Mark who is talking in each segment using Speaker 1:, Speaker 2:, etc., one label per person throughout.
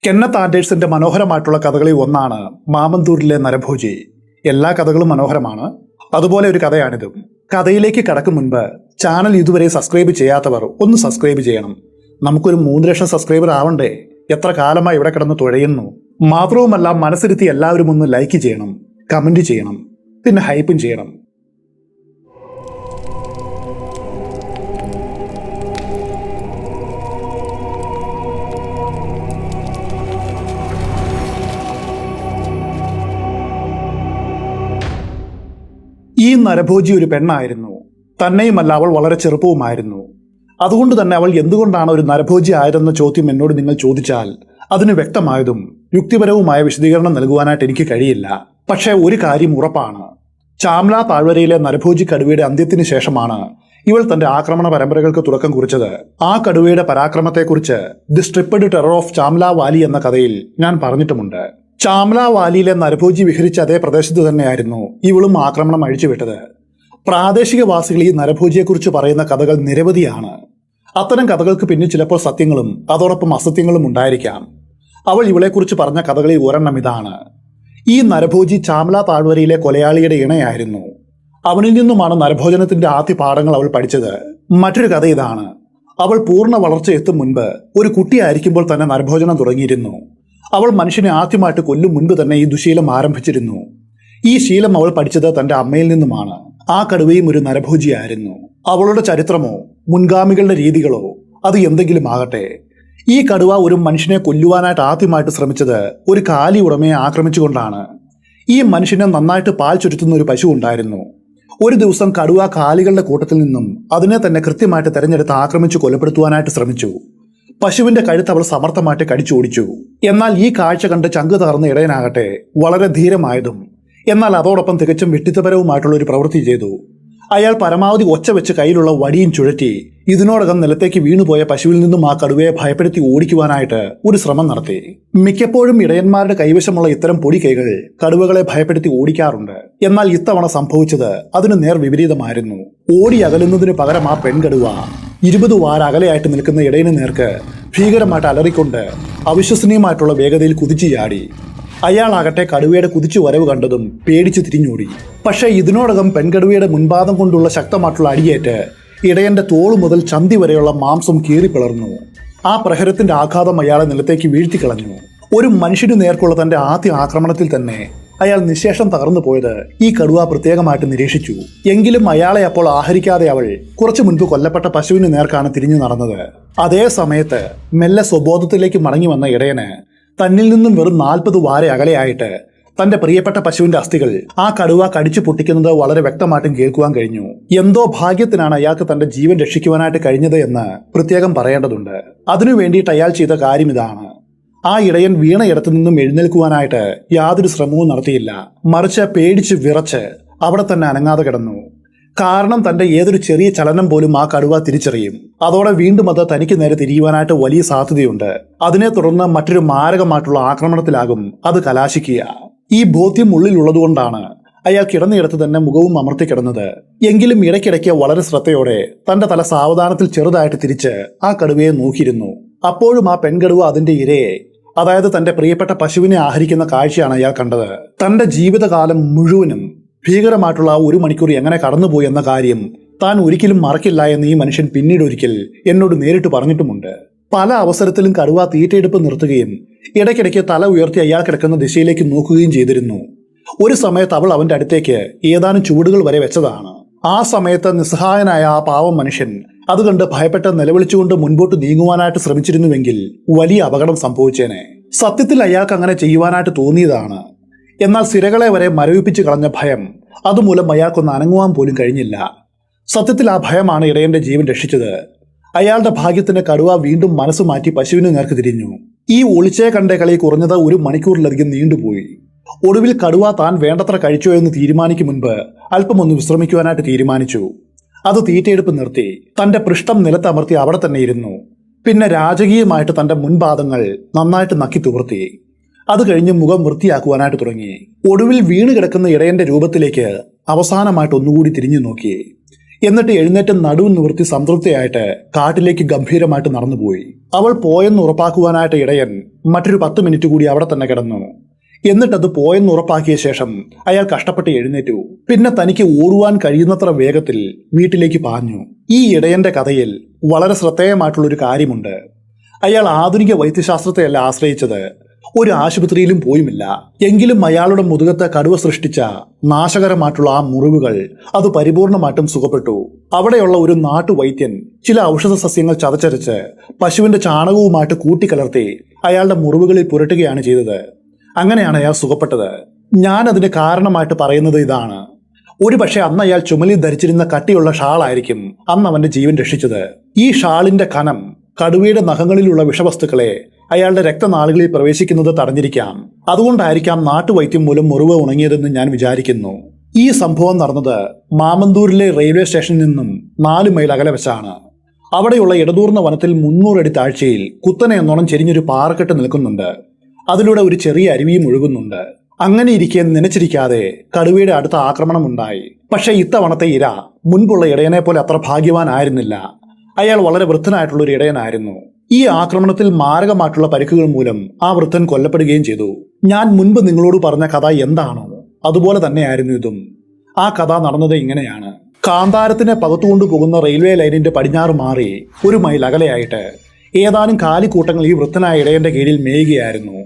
Speaker 1: Kenneth ആൻഡേഴ്സന്റെ മനോഹരമായിട്ടുള്ള കഥകളിൽ ഒന്നാണ് മാമന്തൂരിലെ നരഭോജി. എല്ലാ കഥകളും മനോഹരമാണ്, അതുപോലെ ഒരു കഥയാണിതും. കഥയിലേക്ക് കടക്കും മുൻപ് ചാനൽ ഇതുവരെ സബ്സ്ക്രൈബ് ചെയ്യാത്തവർ ഒന്ന് സബ്സ്ക്രൈബ് ചെയ്യണം. നമുക്കൊരു 3 ലക്ഷം സബ്സ്ക്രൈബർ ആവണ്ടേ? എത്ര കാലമായി ഇവിടെ കിടന്ന് തുഴയുന്നു. മാത്രവുമല്ല, മനസ്സിരുത്തി എല്ലാവരും ഒന്ന് ലൈക്ക് ചെയ്യണം, കമന്റ് ചെയ്യണം, പിന്നെ ഹൈപ്പും ചെയ്യണം. ഈ നരഭോജി ഒരു പെണ്ണായിരുന്നു. തന്നെയുമല്ല, അവൾ വളരെ ചെറുപ്പവുമായിരുന്നു. അതുകൊണ്ട് തന്നെ അവൾ എന്തുകൊണ്ടാണ് ഒരു നരഭോജി ആയതെന്ന ചോദ്യം എന്നോട് നിങ്ങൾ ചോദിച്ചാൽ അതിന് വ്യക്തമായതും യുക്തിപരവുമായ വിശദീകരണം നൽകുവാനായിട്ട് എനിക്ക് കഴിയില്ല. പക്ഷേ ഒരു കാര്യം ഉറപ്പാണ്, ചാംല താഴ്വരയിലെ നരഭോജി കടുവയുടെ അന്ത്യത്തിന് ശേഷമാണ് ഇവൾ തന്റെ ആക്രമണ പരമ്പരകൾക്ക് തുടക്കം കുറിച്ചത്. ആ കടുവയുടെ പരാക്രമത്തെക്കുറിച്ച് ദി സ്ട്രിപ്പഡ് ടെറർ ഓഫ് ചാംല വാലി എന്ന കഥയിൽ ഞാൻ പറഞ്ഞിട്ടുമുണ്ട്. ചാംല വാലിയിലെ നരഭോജി വിഹരിച്ച അതേ പ്രദേശത്ത് തന്നെയായിരുന്നു ഇവളും ആക്രമണം അഴിച്ചുവിട്ടത്. പ്രാദേശികവാസികൾ ഈ നരഭോജിയെക്കുറിച്ച് പറയുന്ന കഥകൾ നിരവധിയാണ്. അത്തരം കഥകൾക്ക് പിന്നിൽ ചിലപ്പോൾ സത്യങ്ങളും അതോടൊപ്പം അസത്യങ്ങളും ഉണ്ടായിരിക്കാം. അവൾ ഇവളെക്കുറിച്ച് പറഞ്ഞ കഥകളിൽ ഒരെണ്ണം ഇതാണ്. ഈ നരഭോജി ചാംല താഴ്വരയിലെ കൊലയാളിയുടെ ഇണയായിരുന്നു. അവനിൽ നിന്നുമാണ് നരഭോജനത്തിന്റെ ആദ്യ പാഠങ്ങൾ അവൾ പഠിച്ചത്. മറ്റൊരു കഥ ഇതാണ്. അവൾ പൂർണ്ണ വളർച്ച എത്തും മുൻപ് ഒരു കുട്ടിയായിരിക്കുമ്പോൾ തന്നെ നരഭോജനം തുടങ്ങിയിരുന്നു. അവൾ മനുഷ്യനെ ആദ്യമായിട്ട് കൊല്ലും മുൻപ് തന്നെ ഈ ദുശീലം ആരംഭിച്ചിരുന്നു. ഈ ശീലം അവൾ പഠിച്ചത് തന്റെ അമ്മയിൽ നിന്നുമാണ്. ആ കടുവയും ഒരു നരഭോജിയായിരുന്നു. അവളുടെ ചരിത്രമോ മുൻഗാമികളുടെ രീതികളോ അത് എന്തെങ്കിലും ആകട്ടെ, ഈ കടുവ ഒരു മനുഷ്യനെ കൊല്ലുവാനായിട്ട് ആദ്യമായിട്ട് ശ്രമിച്ചത് ഒരു കാലി ഉടമയെ ആക്രമിച്ചുകൊണ്ടാണ്. ഈ മനുഷ്യനെ നന്നായിട്ട് പാൽ ചുരുത്തുന്ന ഒരു പശു ഉണ്ടായിരുന്നു. ഒരു ദിവസം കടുവ കാലികളുടെ കൂട്ടത്തിൽ നിന്നും അതിനെ തന്നെ കൃത്യമായിട്ട് തെരഞ്ഞെടുത്ത് ആക്രമിച്ചു കൊലപ്പെടുത്തുവാനായിട്ട് ശ്രമിച്ചു. പശുവിന്റെ കഴുത്ത് അവൾ സമർത്ഥമായിട്ട് കടിച്ചോടിച്ചു. എന്നാൽ ഈ കാഴ്ച കണ്ട് ചങ്ക് തകർന്ന ഇടയനാകട്ടെ വളരെ ധീരമായതും എന്നാൽ അതോടൊപ്പം തികച്ചും വിഡ്ഢിത്തപരവുമായിട്ടുള്ള ഒരു പ്രവൃത്തി ചെയ്തു. അയാൾ പരമാവധി ഒച്ച വെച്ച് കയ്യിലുള്ള വടിയും ചുഴറ്റി ഇതിനോടകം നിലത്തേക്ക് വീണുപോയ പശുവിൽ നിന്നും ആ കടുവയെ ഭയപ്പെടുത്തി ഓടിക്കുവാനായിട്ട് ഒരു ശ്രമം നടത്തി. മിക്കപ്പോഴും ഇടയന്മാരുടെ കൈവശമുള്ള ഇത്തരം പൊടിക്കൈകൾ കടുവകളെ ഭയപ്പെടുത്തി ഓടിക്കാറുണ്ട്. എന്നാൽ ഇത്തവണ സംഭവിച്ചത് അതിന് നേർ വിപരീതമായിരുന്നു. ഓടി അകലുന്നതിന് പകരം ആ പെൺകടുവ 20 വാര അകലെയായിട്ട് നിൽക്കുന്ന ഇടയന് നേർക്ക് ഭീകരമായിട്ട് അലറിക്കൊണ്ട് അവിശ്വസനീയമായിട്ടുള്ള വേഗതയിൽ കുതിച്ചു ചാടി. അയാളാകട്ടെ കടുവയുടെ കുതിച്ചു വരവ് കണ്ടതും പേടിച്ച് തിരിഞ്ഞോടി. പക്ഷേ ഇതിനോടകം പെൺകടുവയുടെ മുൻപാദം കൊണ്ടുള്ള ശക്തമായിട്ടുള്ള അടിയേറ്റ് ഇടയന്റെ തോളു മുതൽ ചന്തി വരെയുള്ള മാംസം കീറിപ്പിളർന്നു. ആ പ്രഹരത്തിന്റെ ആഘാതം അയാളെ നിലത്തേക്ക് വീഴ്ത്തിക്കളഞ്ഞു. ഒരു മനുഷ്യനു നേർക്കുള്ള തന്റെ ആദ്യ ആക്രമണത്തിൽ തന്നെ അയാൾ നിശേഷം തകർന്നു പോയത് ഈ കടുവ പ്രത്യേകമായിട്ട് നിരീക്ഷിച്ചു. എങ്കിലും അയാളെ അപ്പോൾ ആഹരിക്കാതെ അവൾ കുറച്ചു മുൻപ് കൊല്ലപ്പെട്ട പശുവിന് നേർക്കാണ് തിരിഞ്ഞു നടന്നത്. അതേ സമയത്ത് മെല്ലെ സ്വബോധത്തിലേക്ക് മടങ്ങി വന്ന ഇടയന് തന്നിൽ നിന്നും വെറും 40 വാര അകലെയായിട്ട് തന്റെ പ്രിയപ്പെട്ട പശുവിന്റെ അസ്ഥികൾ ആ കടുവ കടിച്ചു പൊട്ടിക്കുന്നത് വളരെ വ്യക്തമായിട്ടും കേൾക്കുവാൻ കഴിഞ്ഞു. എന്തോ ഭാഗ്യത്തിനാണ് അയാൾക്ക് തന്റെ ജീവൻ രക്ഷിക്കുവാനായിട്ട് കഴിഞ്ഞത് എന്ന് പ്രത്യേകം പറയേണ്ടതുണ്ട്. അതിനു വേണ്ടിയിട്ട് അയാൾ ചെയ്ത കാര്യം ഇതാണ്. ആ ഇടയൻ വീണയിടത്തു നിന്നും എഴുന്നേൽക്കുവാനായിട്ട് യാതൊരു ശ്രമവും നടത്തിയില്ല. മറിച്ച് പേടിച്ച് വിറച്ച് അവിടെ തന്നെ അനങ്ങാതെ കിടന്നു. കാരണം തന്റെ ഏതൊരു ചെറിയ ചലനം പോലും ആ കടുവ തിരിച്ചറിയും. അതോടെ വീണ്ടും അത് തനിക്ക് നേരെ തിരിയുവാനായിട്ട് വലിയ സാധ്യതയുണ്ട്. അതിനെ തുടർന്ന് മറ്റൊരു മാരകമായിട്ടുള്ള ആക്രമണത്തിലാകും അത് കലാശിക്കുക. ഈ ബോധ്യം ഉള്ളിലുള്ളതുകൊണ്ടാണ് അയാൾ കിടന്നയിടത്ത് തന്നെ മുഖവും അമർത്തി കിടന്നത്. എങ്കിലും ഇടയ്ക്കിടയ്ക്ക് വളരെ ശ്രദ്ധയോടെ തന്റെ തല സാവധാനത്തിൽ ചെറുതായിട്ട് തിരിച്ച് ആ കടുവയെ നോക്കിയിരുന്നു. അപ്പോഴും ആ പെൺകടുവ അതിന്റെ ഇരയെ, അതായത് തന്റെ പ്രിയപ്പെട്ട പശുവിനെ ആഹരിക്കുന്ന കാഴ്ചയാണ് അയാൾ കണ്ടത്. തന്റെ ജീവിതകാലം മുഴുവനും ഭീകരമായിട്ടുള്ള 1 മണിക്കൂർ എങ്ങനെ കടന്നുപോയി എന്ന കാര്യം താൻ ഒരിക്കലും മറക്കില്ല എന്ന് ഈ മനുഷ്യൻ പിന്നീട് ഒരിക്കൽ എന്നോട് നേരിട്ട് പറഞ്ഞിട്ടുമുണ്ട്. പല അവസരത്തിലും കടുവ തീറ്റയെടുപ്പ് നിർത്തുകയും ഇടയ്ക്കിടയ്ക്ക് തല ഉയർത്തി അയാൾ കിടക്കുന്ന ദിശയിലേക്ക് നോക്കുകയും ചെയ്തിരുന്നു. ഒരു സമയത്ത് അവൾ അവന്റെ അടുത്തേക്ക് ഏതാനും ചുവടുകൾ വരെ വെച്ചതാണ്. ആ സമയത്ത് നിസ്സഹായനായ ആ പാവം മനുഷ്യൻ അത് കണ്ട് ഭയപ്പെട്ട് നിലവിളിച്ചുകൊണ്ട് മുൻപോട്ട് നീങ്ങുവാനായിട്ട് ശ്രമിച്ചിരുന്നുവെങ്കിൽ വലിയ അപകടം സംഭവിച്ചേനെ. സത്യത്തിൽ അയാൾക്ക് അങ്ങനെ ചെയ്യുവാനായിട്ട് തോന്നിയതാണ്. എന്നാൽ സിരകളെ വരെ മരവിപ്പിച്ച് കളഞ്ഞ ഭയം അതുമൂലം അയാൾക്കൊന്ന് അനങ്ങുവാൻ പോലും കഴിഞ്ഞില്ല. സത്യത്തിൽ ആ ഭയമാണ് ഇടയന്റെ ജീവൻ രക്ഷിച്ചത്. അയാളുടെ ഭാഗ്യത്തിന് കടുവ വീണ്ടും മനസ്സ് മാറ്റി പശുവിന് നേർക്ക് തിരിഞ്ഞു. ഈ ഒളിച്ചേ കണ്ട കളി കുറഞ്ഞത് 1 മണിക്കൂറിലധികം നീണ്ടുപോയി. ഒടുവിൽ കടുവ താൻ വേണ്ടത്ര കഴിച്ചോ എന്ന് തീരുമാനിക്കും മുൻപ് അല്പം ഒന്ന് വിശ്രമിക്കുവാനായിട്ട് തീരുമാനിച്ചു. അത് തീറ്റയെടുപ്പ് നിർത്തി തന്റെ പൃഷ്ഠം നിലത്തമർത്തി അവിടെ തന്നെ ഇരുന്നു. പിന്നെ രാജകീയമായിട്ട് തന്റെ മുൻപാദങ്ങൾ നന്നായിട്ട് നക്കി തുവർത്തി. അത് കഴിഞ്ഞ് മുഖം വൃത്തിയാക്കുവാനായിട്ട് തുടങ്ങി. ഒടുവിൽ വീണ് കിടക്കുന്ന ഇടയന്റെ രൂപത്തിലേക്ക് അവസാനമായിട്ട് ഒന്നുകൂടി തിരിഞ്ഞു നോക്കി. എന്നിട്ട് എഴുന്നേറ്റ് നടുവ് നിവർത്തി സംതൃപ്തിയായിട്ട് കാട്ടിലേക്ക് ഗംഭീരമായിട്ട് നടന്നുപോയി. അവൾ പോയെന്ന് ഉറപ്പാക്കുവാനായിട്ട് ഇടയൻ മറ്റൊരു 10 മിനിറ്റ് കൂടി അവിടെ തന്നെ കിടന്നു. എന്നിട്ടത് പോയെന്ന് ഉറപ്പാക്കിയ ശേഷം അയാൾ കഷ്ടപ്പെട്ട് എഴുന്നേറ്റു. പിന്നെ തനിക്ക് ഓടുവാൻ കഴിയുന്നത്ര വേഗത്തിൽ വീട്ടിലേക്ക് പാഞ്ഞു. ഈ ഇടയന്റെ കഥയിൽ വളരെ ശ്രദ്ധേയമായിട്ടുള്ളൊരു കാര്യമുണ്ട്. അയാൾ ആധുനിക വൈദ്യശാസ്ത്രത്തെയല്ല ആശ്രയിച്ചത്, ഒരു ആശുപത്രിയിലും പോയുമില്ല. എങ്കിലും അയാളുടെ മുതുകത്ത് കടുവ സൃഷ്ടിച്ച നാശകരമായിട്ടുള്ള ആ മുറിവുകൾ അത് പരിപൂർണമായിട്ടും സുഖപ്പെട്ടു. അവിടെയുള്ള ഒരു നാട്ടുവൈദ്യൻ ചില ഔഷധ സസ്യങ്ങൾ ചതച്ചരച്ച് പശുവിന്റെ ചാണകവുമായിട്ട് കൂട്ടിക്കലർത്തി അയാളുടെ മുറിവുകളിൽ പുരട്ടുകയാണ് ചെയ്തത്. അങ്ങനെയാണ് അയാൾ സുഖപ്പെട്ടത്. ഞാൻ അതിന് കാരണമായിട്ട് പറയുന്നത് ഇതാണ്. ഒരു പക്ഷെ അന്ന് അയാൾ ചുമലിൽ ധരിച്ചിരുന്ന കട്ടിയുള്ള ഷാളായിരിക്കും അന്ന് അവന്റെ ജീവൻ രക്ഷിച്ചത്. ഈ ഷാളിന്റെ കനം കടുവയുടെ നഖങ്ങളിലുള്ള വിഷവസ്തുക്കളെ അയാളുടെ രക്തനാളുകളിൽ പ്രവേശിക്കുന്നത് തടഞ്ഞിരിക്കാം. അതുകൊണ്ടായിരിക്കാം നാട്ടുവൈദ്യം മൂലം മുറിവ് ഉണങ്ങിയതെന്ന് ഞാൻ വിചാരിക്കുന്നു. ഈ സംഭവം നടന്നത് മാമന്തൂരിലെ റെയിൽവേ സ്റ്റേഷനിൽ നിന്നും 4 മൈൽ അകലെ വെച്ചാണ്. അവിടെയുള്ള ഇടതൂർന്ന വനത്തിൽ 300 അടി താഴ്ചയിൽ കുത്തനെ എന്നോണം ചെരിഞ്ഞൊരു പാറക്കെട്ട് നിൽക്കുന്നുണ്ട്. അതിലൂടെ ഒരു ചെറിയ അരുവിയും ഒഴുകുന്നുണ്ട്. അങ്ങനെ ഇരിക്കെ നനച്ചിരിക്കാതെ കടുവയുടെ അടുത്ത ആക്രമണം ഉണ്ടായി. പക്ഷെ ഇത്തവണത്തെ ഇര മുൻപുള്ള ഇടയനെ പോലെ അത്ര ഭാഗ്യവാനായിരുന്നില്ല. അയാൾ വളരെ വൃദ്ധനായിട്ടുള്ള ഒരു ഇടയനായിരുന്നു. ഈ ആക്രമണത്തിൽ മാരകമായിട്ടുള്ള പരിക്കുകൾ മൂലം ആ വൃദ്ധൻ കൊല്ലപ്പെടുകയും ചെയ്തു. ഞാൻ മുൻപ് നിങ്ങളോട് പറഞ്ഞ കഥ എന്താണോ അതുപോലെ തന്നെയായിരുന്നു ഇതും. ആ കഥ നടന്നത് ഇങ്ങനെയാണ്. കാന്താരത്തിനെ പകത്തുകൊണ്ടു പോകുന്ന റെയിൽവേ ലൈനിന്റെ പടിഞ്ഞാറ് മാറി 1 മൈൽ അകലെയായിട്ട് ഏതാനും കാലിക്കൂട്ടങ്ങൾ ഈ വൃദ്ധനായ ഇടയന്റെ കീഴിൽ മേയുകയായിരുന്നു.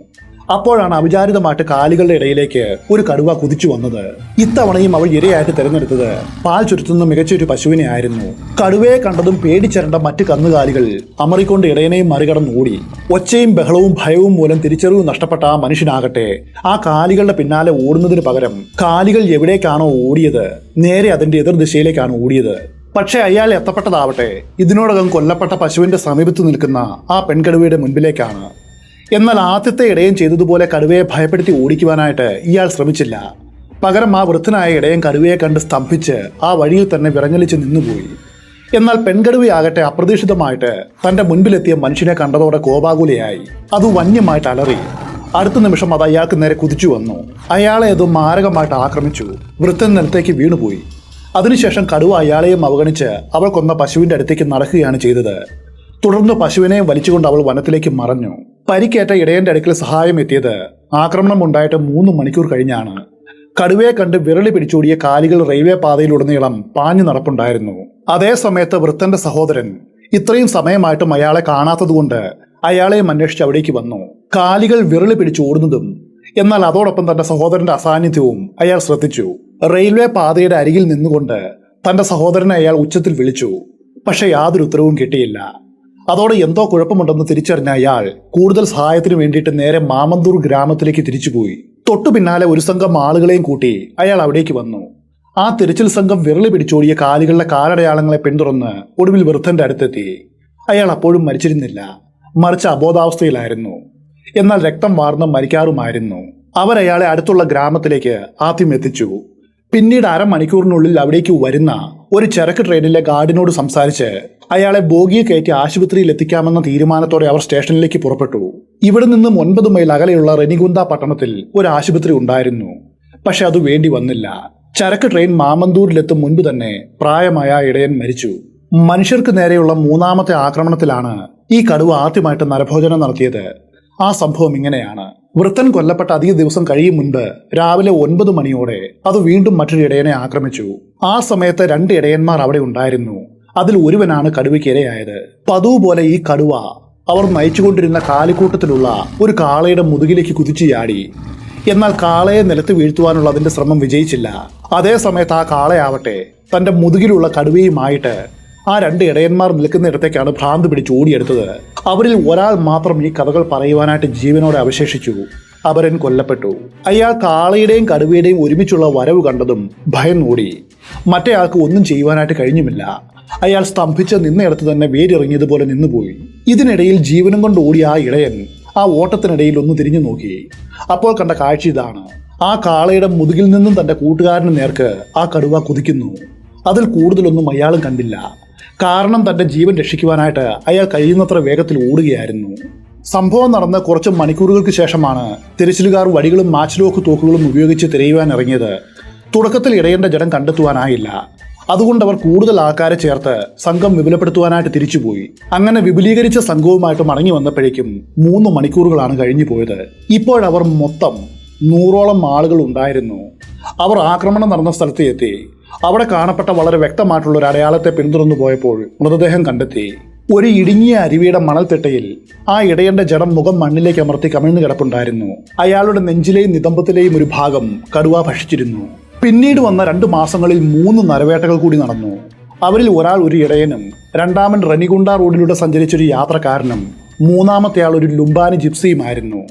Speaker 1: അപ്പോഴാണ് അവിചാരിതമായിട്ട് കാലികളുടെ ഇടയിലേക്ക് ഒരു കടുവ കുതിച്ചു വന്നത്. ഇത്തവണയും അവൾ ഇരയായിട്ട് തിരഞ്ഞെടുത്തത് പാൽ ചുരുത്തുന്ന മികച്ചൊരു പശുവിനെ ആയിരുന്നു. കടുവയെ കണ്ടതും പേടിച്ചരണ്ട മറ്റ് കന്നുകാലികൾ അമറിക്കൊണ്ട് ഇടയനെയും മറികടന്ന് ഓടി. ഒച്ചയും ബഹളവും ഭയവും മൂലം തിരിച്ചറിവ് നഷ്ടപ്പെട്ട ആ മനുഷ്യനാകട്ടെ ആ കാലികളുടെ പിന്നാലെ ഓടുന്നതിന് പകരം കാലികൾ എവിടേക്കാണോ ഓടിയത് നേരെ അതിന്റെ എതിർദിശയിലേക്കാണ് ഓടിയത്. പക്ഷെ അയാൾ എത്തപ്പെട്ടതാവട്ടെ ഇതിനോടകം കൊല്ലപ്പെട്ട പശുവിന്റെ സമീപത്ത് നിൽക്കുന്ന ആ പെൺകടുവയുടെ മുൻപിലേക്കാണ്. എന്നാൽ ആദ്യത്തെ ഇടയൻ ചെയ്തതുപോലെ കടുവയെ ഭയപ്പെടുത്തി ഓടിക്കുവാനായിട്ട് ഇയാൾ ശ്രമിച്ചില്ല. പകരം ആ വൃദ്ധനായ ഇടയൻ കടുവയെ കണ്ട് സ്തംഭിച്ച് ആ വഴിയിൽ തന്നെ വിറങ്ങലിച്ച് നിന്നുപോയി. എന്നാൽ പെൺകടുവയാകട്ടെ അപ്രതീക്ഷിതമായിട്ട് തന്റെ മുൻപിലെത്തിയ മനുഷ്യനെ കണ്ടതോടെ കോപാകുലയായി. അത് വന്യമായിട്ട് അലറി. അടുത്ത നിമിഷം അത് അയാൾക്ക് നേരെ കുതിച്ചു വന്നു. അയാളെ അത് മാരകമായിട്ട് ആക്രമിച്ചു. വൃദ്ധൻ നിലത്തേക്ക് വീണുപോയി. അതിനുശേഷം കടുവ അയാളെയും അവഗണിച്ച് അവൾ കൊന്ന പശുവിന്റെ അടുത്തേക്ക് നടക്കുകയാണ് ചെയ്തത്. തുടർന്ന് പശുവിനെ വലിച്ചുകൊണ്ട് അവൾ വനത്തിലേക്ക് മറഞ്ഞു. പരിക്കേറ്റ ഇടയന്റെ അടുക്കൽ സഹായം എത്തിയത് ആക്രമണം ഉണ്ടായിട്ട് 3 മണിക്കൂർ കഴിഞ്ഞാണ്. കടുവയെ കണ്ട് വിരളി പിടിച്ചോടിയ കാലികൾ റെയിൽവേ പാതയിലുടനീളം പാഞ്ഞു നടപ്പുണ്ടായിരുന്നു. അതേ സമയത്ത് വൃദ്ധന്റെ സഹോദരൻ ഇത്രയും സമയമായിട്ടും അയാളെ കാണാത്തതുകൊണ്ട് അയാളെയും അന്വേഷിച്ച് അവിടേക്ക് വന്നു. കാലികൾ വിരളി പിടിച്ചോടുന്നതും എന്നാൽ അതോടൊപ്പം തന്റെ സഹോദരന്റെ അസാന്നിധ്യവും അയാൾ ശ്രദ്ധിച്ചു. റെയിൽവേ പാതയുടെ അരികിൽ നിന്നുകൊണ്ട് തന്റെ സഹോദരനെ അയാൾ ഉച്ചത്തിൽ വിളിച്ചു. പക്ഷെ യാതൊരു ഉത്തരവും കിട്ടിയില്ല. അതോടെ എന്തോ കുഴപ്പമുണ്ടെന്ന് തിരിച്ചറിഞ്ഞ അയാൾ കൂടുതൽ സഹായത്തിന് വേണ്ടിയിട്ട് നേരെ മാമന്തൂർ ഗ്രാമത്തിലേക്ക് തിരിച്ചുപോയി. തൊട്ടു പിന്നാലെ ഒരു സംഘം ആളുകളെയും കൂട്ടി അയാൾ അവിടേക്ക് വന്നു. ആ തിരച്ചിൽ സംഘം വിരളി പിടിച്ചോടിയ കാലികളുടെ കാലടയാളങ്ങളെ പിന്തുടർന്ന് ഒടുവിൽ വൃദ്ധന്റെ അടുത്തെത്തി. അയാൾ അപ്പോഴും മരിച്ചിരുന്നില്ല, മറിച്ച് അബോധാവസ്ഥയിലായിരുന്നു. എന്നാൽ രക്തം വാർന്ന് മരിക്കാറുമായിരുന്നു. അവരയാളെ അടുത്തുള്ള ഗ്രാമത്തിലേക്ക് ആദ്യം എത്തിച്ചു. പിന്നീട് അരമണിക്കൂറിനുള്ളിൽ അവിടേക്ക് വരുന്ന ഒരു ചരക്ക് ട്രെയിനിലെ ഗാർഡിനോട് സംസാരിച്ച് അയാളെ ബോഗിയിൽ കയറ്റി ആശുപത്രിയിൽ എത്തിക്കാമെന്ന തീരുമാനത്തോടെ അവർ സ്റ്റേഷനിലേക്ക് പുറപ്പെട്ടു. ഇവിടെ നിന്നും 9 മൈൽ അകലെയുള്ള റെനിഗുന്ത പട്ടണത്തിൽ ഒരു ആശുപത്രി ഉണ്ടായിരുന്നു. പക്ഷെ അത് വേണ്ടി വന്നില്ല. ചരക്ക് ട്രെയിൻ മാമന്തൂരിലെത്തും മുൻപ് തന്നെ പ്രായമായ ഇടയൻ മരിച്ചു. മനുഷ്യർക്ക് നേരെയുള്ള 3ാമത്തെ ആക്രമണത്തിലാണ് ഈ കടുവ ആദ്യമായിട്ട് നരഭോജനം നടത്തിയത്. ആ സംഭവം ഇങ്ങനെയാണ്. വൃദ്ധൻ കൊല്ലപ്പെട്ട അധിക ദിവസം കഴിയും മുൻപ് രാവിലെ 9 മണിയോടെ അത് വീണ്ടും മറ്റൊരു ഇടയനെ ആക്രമിച്ചു. ആ സമയത്ത് 2 ഇടയന്മാർ അവിടെ ഉണ്ടായിരുന്നു. അതിൽ ഒരുവനാണ് കടുവയ്ക്ക് ഇരയായത്. പതിവ് പോലെ ഈ കടുവ അവർ നയിച്ചുകൊണ്ടിരുന്ന കാലിക്കൂട്ടത്തിലുള്ള ഒരു കാളയുടെ മുതുകിലേക്ക് കുതിച്ചു ചാടി. എന്നാൽ കാളയെ നിലത്ത് വീഴ്ത്തുവാനുള്ള അതിന്റെ ശ്രമം വിജയിച്ചില്ല. അതേ സമയത്ത് ആ കാളയാവട്ടെ തന്റെ മുതുകിലുള്ള കടുവയുമായിട്ട് ആ 2 ഇടയന്മാർ നിൽക്കുന്നിടത്തേക്കാണ് ഭ്രാന്ത് പിടിച്ച് ഓടിയെടുത്തത്. അവരിൽ ഒരാൾ മാത്രം ഈ കഥകൾ പറയുവാനായിട്ട് ജീവനോടെ അവശേഷിച്ചു. അപരൻ കൊല്ലപ്പെട്ടു. അയാൾ കാളയുടെയും കടുവയുടെയും ഒരുമിച്ചുള്ള വരവ് കണ്ടതും ഭയന്നോടി. മറ്റേയാൾക്ക് ഒന്നും ചെയ്യുവാനായിട്ട് കഴിഞ്ഞുമില്ല. അയാൾ സ്തംഭിച്ച് നിന്നയിടത്ത് തന്നെ വേരിറങ്ങിയതുപോലെ നിന്നുപോയി. ഇതിനിടയിൽ ജീവനും കൊണ്ട് ഓടിയ ആ ഇടയൻ ആ ഓട്ടത്തിനിടയിൽ ഒന്ന് തിരിഞ്ഞു നോക്കി. അപ്പോൾ കണ്ട കാഴ്ച ഇതാണ്. ആ കാളയുടെ മുതുകിൽ നിന്നും തന്റെ കൂട്ടുകാരന് നേർക്ക് ആ കടുവ കുതിക്കുന്നു. അതിൽ കൂടുതലൊന്നും അയാളും കണ്ടില്ല. കാരണം തന്റെ ജീവൻ രക്ഷിക്കുവാനായിട്ട് അയാൾ കഴിയുന്നത്ര വേഗത്തിൽ ഓടുകയായിരുന്നു. സംഭവം നടന്ന് കുറച്ച് മണിക്കൂറുകൾക്ക് ശേഷമാണ് തിരച്ചിലുകാർ വടികളും മാച്ച് ലോക്ക് തോക്കുകളും ഉപയോഗിച്ച് തിരയുവാൻ ഇറങ്ങിയത്. തുടക്കത്തിൽ ഇടയന്റെ ജഡം കണ്ടെത്തുവാനായില്ല. അതുകൊണ്ട് അവർ കൂടുതൽ ആൾക്കാരെ ചേർത്ത് സംഘം വിപുലപ്പെടുത്തുവാനായിട്ട് തിരിച്ചുപോയി. അങ്ങനെ വിപുലീകരിച്ച സംഘവുമായിട്ട് മടങ്ങി വന്നപ്പോഴേക്കും 3 മണിക്കൂറുകളാണ് കഴിഞ്ഞു പോയത്. ഇപ്പോഴവർ മൊത്തം 100ഓളം ആളുകൾ ഉണ്ടായിരുന്നു. അവർ ആക്രമണം നടന്ന സ്ഥലത്ത് എത്തി. അവിടെ കാണപ്പെട്ട വളരെ വ്യക്തമായിട്ടുള്ള ഒരു അടയാളത്തെ പിന്തുടർന്നു പോയപ്പോൾ മൃതദേഹം കണ്ടെത്തി. ഒരു ഇടുങ്ങിയ അരുവിയുടെ മണൽത്തിട്ടയിൽ ആ ഇടയന്റെ ജഡം മുഖം മണ്ണിലേക്ക് അമർത്തി കമിഴ്ന്നു കിടപ്പുണ്ടായിരുന്നു. അയാളുടെ നെഞ്ചിലെയും നിതംബത്തിലെയും ഒരു ഭാഗം കടുവ ഭക്ഷിച്ചിരുന്നു. പിന്നീട് വന്ന 2 മാസങ്ങളിൽ 3 നരവേട്ടകൾ കൂടി നടന്നു. അവരിൽ ഒരാൾ ഒരു ഇടയനും, രണ്ടാമൻ റനിഗുണ്ട റോഡിലൂടെ സഞ്ചരിച്ചൊരു യാത്രക്കാരനും, മൂന്നാമത്തെ ആൾ ഒരു ലുംബാനി ജിപ്സിയുമായിരുന്നു.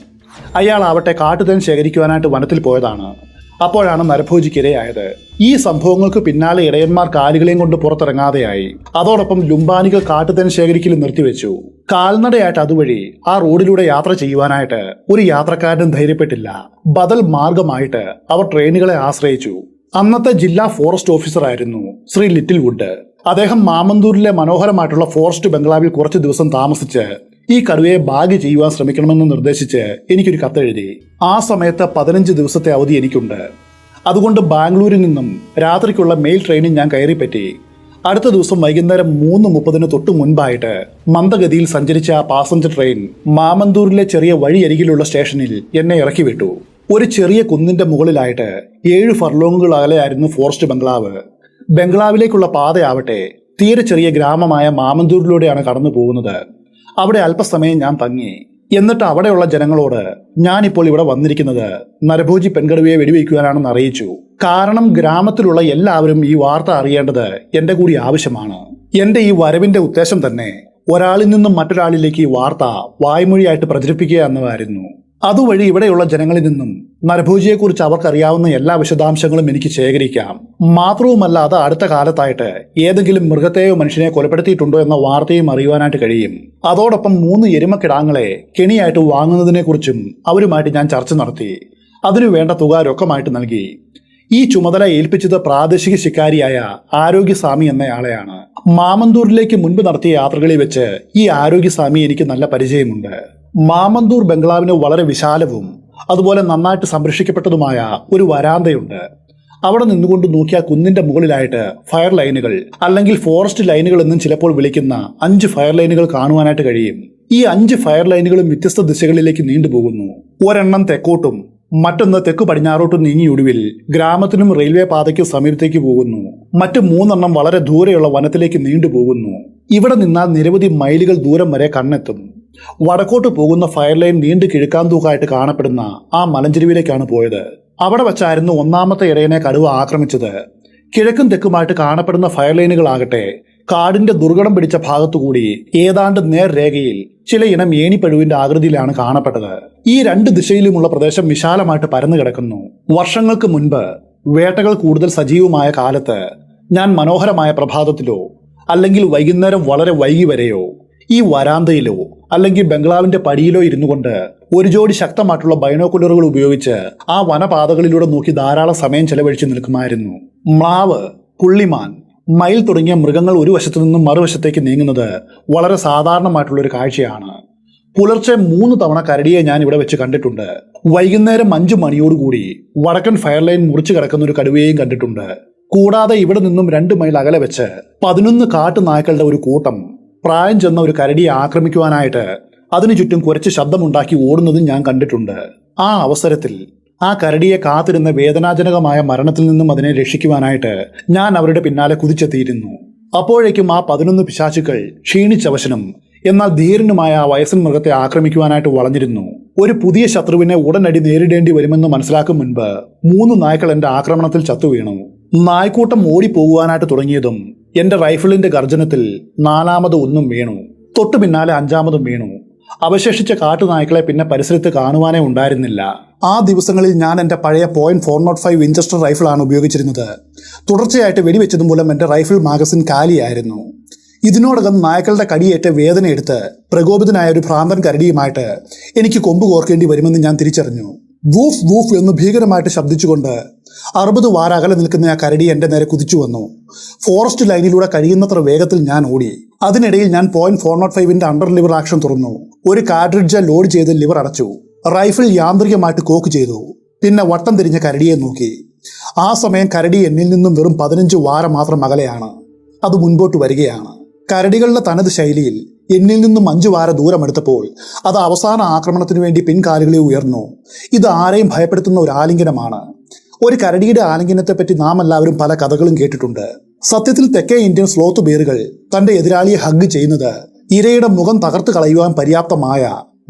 Speaker 1: അയാൾ ആവട്ടെ കാട്ടുതേൻ ശേഖരിക്കുവാനായിട്ട് വനത്തിൽ പോയതാണ്. അപ്പോഴാണ് നരഭോജിക്കിരയായത്. ഈ സംഭവങ്ങൾക്ക് പിന്നാലെ ഇടയന്മാർ കാലുകളെയും കൊണ്ട് പുറത്തിറങ്ങാതെയായി. അതോടൊപ്പം ലുംബാനികൾ കാട്ടുതേൻ ശേഖരിക്കൽ നിർത്തിവെച്ചു. കാൽനടയായിട്ട് അതുവഴി ആ റോഡിലൂടെ യാത്ര ചെയ്യുവാനായിട്ട് ഒരു യാത്രക്കാരനും ധൈര്യപ്പെട്ടില്ല. ബദൽ മാർഗമായിട്ട് അവർ ട്രെയിനുകളെ ആശ്രയിച്ചു. അന്നത്തെ ജില്ലാ ഫോറസ്റ്റ് ഓഫീസറായിരുന്നു ശ്രീ ലിറ്റിൽ വുഡ്. അദ്ദേഹം മാമന്തൂരിലെ മനോഹരമായിട്ടുള്ള ഫോറസ്റ്റ് ബംഗ്ലാവിൽ കുറച്ചു ദിവസം താമസിച്ച് ഈ കടുവയെ ബാഗ് ചെയ്യുവാൻ ശ്രമിക്കണമെന്ന് നിർദ്ദേശിച്ച് എനിക്കൊരു കത്തെഴുതി. ആ സമയത്ത് 15 ദിവസത്തെ അവധി എനിക്കുണ്ട്. അതുകൊണ്ട് ബാംഗ്ലൂരിൽ നിന്നും രാത്രിക്കുള്ള മെയിൽ ട്രെയിനിൽ ഞാൻ കയറിപ്പറ്റി. അടുത്ത ദിവസം വൈകുന്നേരം 3:30 തൊട്ട് മുൻപായിട്ട് മന്ദഗതിയിൽ സഞ്ചരിച്ച ആ പാസഞ്ചർ ട്രെയിൻ മാമന്തൂരിലെ ചെറിയ വഴിയരികിലുള്ള സ്റ്റേഷനിൽ എന്നെ ഇറക്കി വിട്ടു. ഒരു ചെറിയ കുന്നിന്റെ മുകളിലായിട്ട് 7 ഫർലോങ്ങുകൾ അകലെയായിരുന്നു ഫോറസ്റ്റ് ബംഗ്ലാവ്. ബംഗ്ലാവിലേക്കുള്ള പാതയാവട്ടെ തീരെ ചെറിയ ഗ്രാമമായ മാമന്തൂരിലൂടെയാണ് കടന്നു പോകുന്നത്. അവിടെ അല്പസമയം ഞാൻ തങ്ങി. എന്നിട്ട് അവിടെയുള്ള ജനങ്ങളോട് ഞാനിപ്പോൾ ഇവിടെ വന്നിരിക്കുന്നത് നരഭോജി പെൺകടുവയെ വെടിവെക്കുവാനാണെന്ന് അറിയിച്ചു. കാരണം ഗ്രാമത്തിലുള്ള എല്ലാവരും ഈ വാർത്ത അറിയേണ്ടത് എന്റെ കൂടി ആവശ്യമാണ്. എന്റെ ഈ വരവിന്റെ ഉദ്ദേശം തന്നെ ഒരാളിൽ നിന്നും മറ്റൊരാളിലേക്ക് ഈ വാർത്ത വായ്മൊഴിയായിട്ട് പ്രചരിപ്പിക്കുക എന്നതായിരുന്നു. അതുവഴി ഇവിടെയുള്ള ജനങ്ങളിൽ നിന്നും നരഭോജിയെക്കുറിച്ച് അവർക്കറിയാവുന്ന എല്ലാ വിശദാംശങ്ങളും എനിക്ക് ശേഖരിക്കാം. മാത്രവുമല്ല, അത് അടുത്ത കാലത്തായിട്ട് ഏതെങ്കിലും മൃഗത്തെയോ മനുഷ്യനെ കൊലപ്പെടുത്തിയിട്ടുണ്ടോ എന്ന വാർത്തയും അറിയുവാനായിട്ട് കഴിയും. അതോടൊപ്പം 3 എരുമക്കിടാങ്ങളെ കെണിയായിട്ട് വാങ്ങുന്നതിനെക്കുറിച്ചും അവരുമായിട്ട് ഞാൻ ചർച്ച നടത്തി. അതിനു വേണ്ട തുക രൊക്കമായിട്ട് നൽകി. ഈ ചുമതല ഏൽപ്പിച്ചത് പ്രാദേശിക ശിക്കാരിയായ ആരോഗ്യസ്വാമി എന്നയാളെയാണ്. മാമന്തൂരിലേക്ക് മുൻപ് നടത്തിയ യാത്രകളിൽ വെച്ച് ഈ ആരോഗ്യസ്വാമി എനിക്ക് നല്ല പരിചയമുണ്ട്. മാമന്തൂർ ബംഗ്ലാവിന് വളരെ വിശാലവും അതുപോലെ നന്നായിട്ട് സംരക്ഷിക്കപ്പെട്ടതുമായ ഒരു വരാന്തയുണ്ട്. അവിടെ നിന്നുകൊണ്ട് നോക്കിയാൽ കുന്നിന്റെ മുകളിലായിട്ട് ഫയർ ലൈനുകൾ, അല്ലെങ്കിൽ ഫോറസ്റ്റ് ലൈനുകൾ എന്നും ചിലപ്പോൾ വിളിക്കുന്ന 5 ഫയർ ലൈനുകൾ കാണുവാനായിട്ട് കഴിയും. ഈ 5 ഫയർ ലൈനുകളും വ്യത്യസ്ത ദിശകളിലേക്ക് നീണ്ടുപോകുന്നു. ഒരെണ്ണം തെക്കോട്ടും മറ്റൊന്ന് തെക്ക് പടിഞ്ഞാറോട്ടും നീങ്ങി ഒടുവിൽ ഗ്രാമത്തിനും റെയിൽവേ പാതയ്ക്ക് സമീപത്തേക്ക് പോകുന്നു. മറ്റ് 3 എണ്ണം വളരെ ദൂരെയുള്ള വനത്തിലേക്ക് നീണ്ടുപോകുന്നു. ഇവിടെ നിന്നാൽ നിരവധി മൈലുകൾ ദൂരം വരെ കണ്ണെത്തും. വടക്കോട്ട് പോകുന്ന ഫയർ ലൈൻ നീണ്ടു കിഴക്കാന്തൂക്കായിട്ട് കാണപ്പെടുന്ന ആ മലഞ്ചെരുവിലേക്കാണ് പോയത്. അവിടെ വച്ചായിരുന്നു 1ാമത്തെ ഇടയനെ കടുവ ആക്രമിച്ചത്. കിഴക്കും തെക്കുമായിട്ട് കാണപ്പെടുന്ന ഫയർ ലൈനുകളാകട്ടെ കാടിന്റെ ദുർഘടം പിടിച്ച ഭാഗത്തുകൂടി ഏതാണ്ട് നേർരേഖയിൽ ചില ഇനം ഏണിപ്പഴുവിന്റെ ആകൃതിയിലാണ് കാണപ്പെട്ടത്. ഈ 2 ദിശയിലുമുള്ള പ്രദേശം വിശാലമായിട്ട് പരന്നു കിടക്കുന്നു. വർഷങ്ങൾക്ക് മുൻപ് വേട്ടകൾ കൂടുതൽ സജീവമായ കാലത്ത് ഞാൻ മനോഹരമായ പ്രഭാതത്തിലോ അല്ലെങ്കിൽ വൈകുന്നേരം വളരെ വൈകി വരെയോ ഈ വരാന്തയിലോ അല്ലെങ്കിൽ ബംഗ്ലാവിന്റെ പടിയിലോ ഇരുന്നു കൊണ്ട് ഒരു ജോഡി ശക്തമായിട്ടുള്ള ബൈനോക്കുലറുകൾ ഉപയോഗിച്ച് ആ വനപാതകളിലൂടെ നോക്കി ധാരാളം സമയം ചെലവഴിച്ച് നിൽക്കുമായിരുന്നു. മ്ലാവ്, പുള്ളിമാൻ, മയിൽ തുടങ്ങിയ മൃഗങ്ങൾ ഒരു വശത്തു നിന്നും മറുവശത്തേക്ക് നീങ്ങുന്നത് വളരെ സാധാരണമായിട്ടുള്ളൊരു കാഴ്ചയാണ്. പുലർച്ചെ 3 തവണ കരടിയെ ഞാൻ ഇവിടെ വെച്ച് കണ്ടിട്ടുണ്ട്. വൈകുന്നേരം 5 മണിയോടുകൂടി വടക്കൻ ഫയർ ലൈൻ മുറിച്ചു കിടക്കുന്ന ഒരു കടുവയെയും കണ്ടിട്ടുണ്ട്. കൂടാതെ ഇവിടെ നിന്നും 2 മൈൽ അകലെ വെച്ച് 11 കാട്ടുനായ്ക്കളുടെ ഒരു കൂട്ടം പ്രായം ചെന്ന ഒരു കരടിയെ ആക്രമിക്കുവാനായിട്ട് അതിനു ചുറ്റും കുറച്ച് ശബ്ദമുണ്ടാക്കി ഓടുന്നതും ഞാൻ കണ്ടിട്ടുണ്ട്. ആ അവസരത്തിൽ ആ കരടിയെ കാത്തിരുന്ന വേദനാജനകമായ മരണത്തിൽ നിന്നും അതിനെ രക്ഷിക്കുവാനായിട്ട് ഞാൻ അവരുടെ പിന്നാലെ കുതിച്ചെത്തിയിരുന്നു. അപ്പോഴേക്കും ആ 11 പിശാചുക്കൾ ക്ഷീണിച്ചവശനും എന്നാൽ ധീരനുമായ ആ വയസ്സൻ മൃഗത്തെ ആക്രമിക്കുവാനായിട്ട് വളഞ്ഞിരുന്നു. ഒരു പുതിയ ശത്രുവിനെ ഉടനടി നേരിടേണ്ടി വരുമെന്ന് മനസ്സിലാക്കും മുൻപ് 3 നായ്ക്കൾ എന്റെ ആക്രമണത്തിൽ ചത്തുവീണു. നായ്ക്കൂട്ടം ഓടിപ്പോകുവാനായിട്ട് തുടങ്ങിയതും എന്റെ റൈഫിളിന്റെ ഗർജനത്തിൽ 4ാമത് ഒന്നും വീണു. തൊട്ടു പിന്നാലെ 5ാമതും വീണു. അവശേഷിച്ച കാട്ടുനായ്ക്കളെ പിന്നെ പരിസരത്ത് കാണുവാനേ ഉണ്ടായിരുന്നില്ല. ആ ദിവസങ്ങളിൽ ഞാൻ എൻ്റെ പഴയ .405 വിഞ്ചസ്റ്റർ റൈഫിളാണ് ഉപയോഗിച്ചിരുന്നത്. തുടർച്ചയായിട്ട് വെടിവെച്ചത് മൂലം എൻ്റെ റൈഫിൾ മാഗസിൻ കാലിയായിരുന്നു. ഇതിനോടകം നായ്ക്കളുടെ കടിയേറ്റ് വേദനയെടുത്ത് പ്രകോപിതനായ ഒരു ഭ്രാന്തൻ കരടിയുമായിട്ട് എനിക്ക് കൊമ്പ് കോർക്കേണ്ടി വരുമെന്ന് ഞാൻ തിരിച്ചറിഞ്ഞു. വൂഫ് വൂഫ് എന്ന് ഭീകരമായിട്ട് ശബ്ദിച്ചുകൊണ്ട് 60 വാര അകലെ നിൽക്കുന്ന ആ കരടി എൻ്റെ നേരെ കുതിച്ചു വന്നു. ഫോറസ്റ്റ് ലൈനിലൂടെ കഴിയുന്നത്ര വേഗത്തിൽ ഞാൻ ഓടി. അതിനിടയിൽ ഞാൻ .405 അണ്ടർ ലിവർ ആക്ഷൻ തുറന്നു. ഒരു കാർട്രിഡ്ജ് ലോഡ് ചെയ്ത് ലിവർ അടച്ചു. റൈഫിൾ യാന്ത്രികമായിട്ട് കോക്ക് ചെയ്തു. പിന്നെ വട്ടം തിരിഞ്ഞ കരടിയെ നോക്കി. ആ സമയം കരടി എന്നിൽ നിന്നും വെറും 15 വാര മാത്രം അകലെയാണ്. അത് മുൻപോട്ട് വരികയാണ്. കരടികളുടെ തനത് ശൈലിയിൽ എന്നിൽ നിന്നും 5 വാര ദൂരമെടുത്തപ്പോൾ അത് അവസാന ആക്രമണത്തിനു വേണ്ടി പിൻകാലുകളെ ഉയർന്നു. ഇത് ആരെയും ഭയപ്പെടുത്തുന്ന ഒരു ആലിംഗനമാണ്. ഒരു കരടിയുടെ ആലിംഗനത്തെപ്പറ്റി നാം എല്ലാവരും പല കഥകളും കേട്ടിട്ടുണ്ട്. സത്യത്തിൽ തെക്കേ ഇന്ത്യൻ സ്ലോത്ത് ബെയറുകൾ തന്റെ എതിരാളിയെ ഹഗ് ചെയ്യുന്നത് ഇരയുടെ മുഖം തകർത്ത് കളയുവാൻ പര്യാപ്തമായ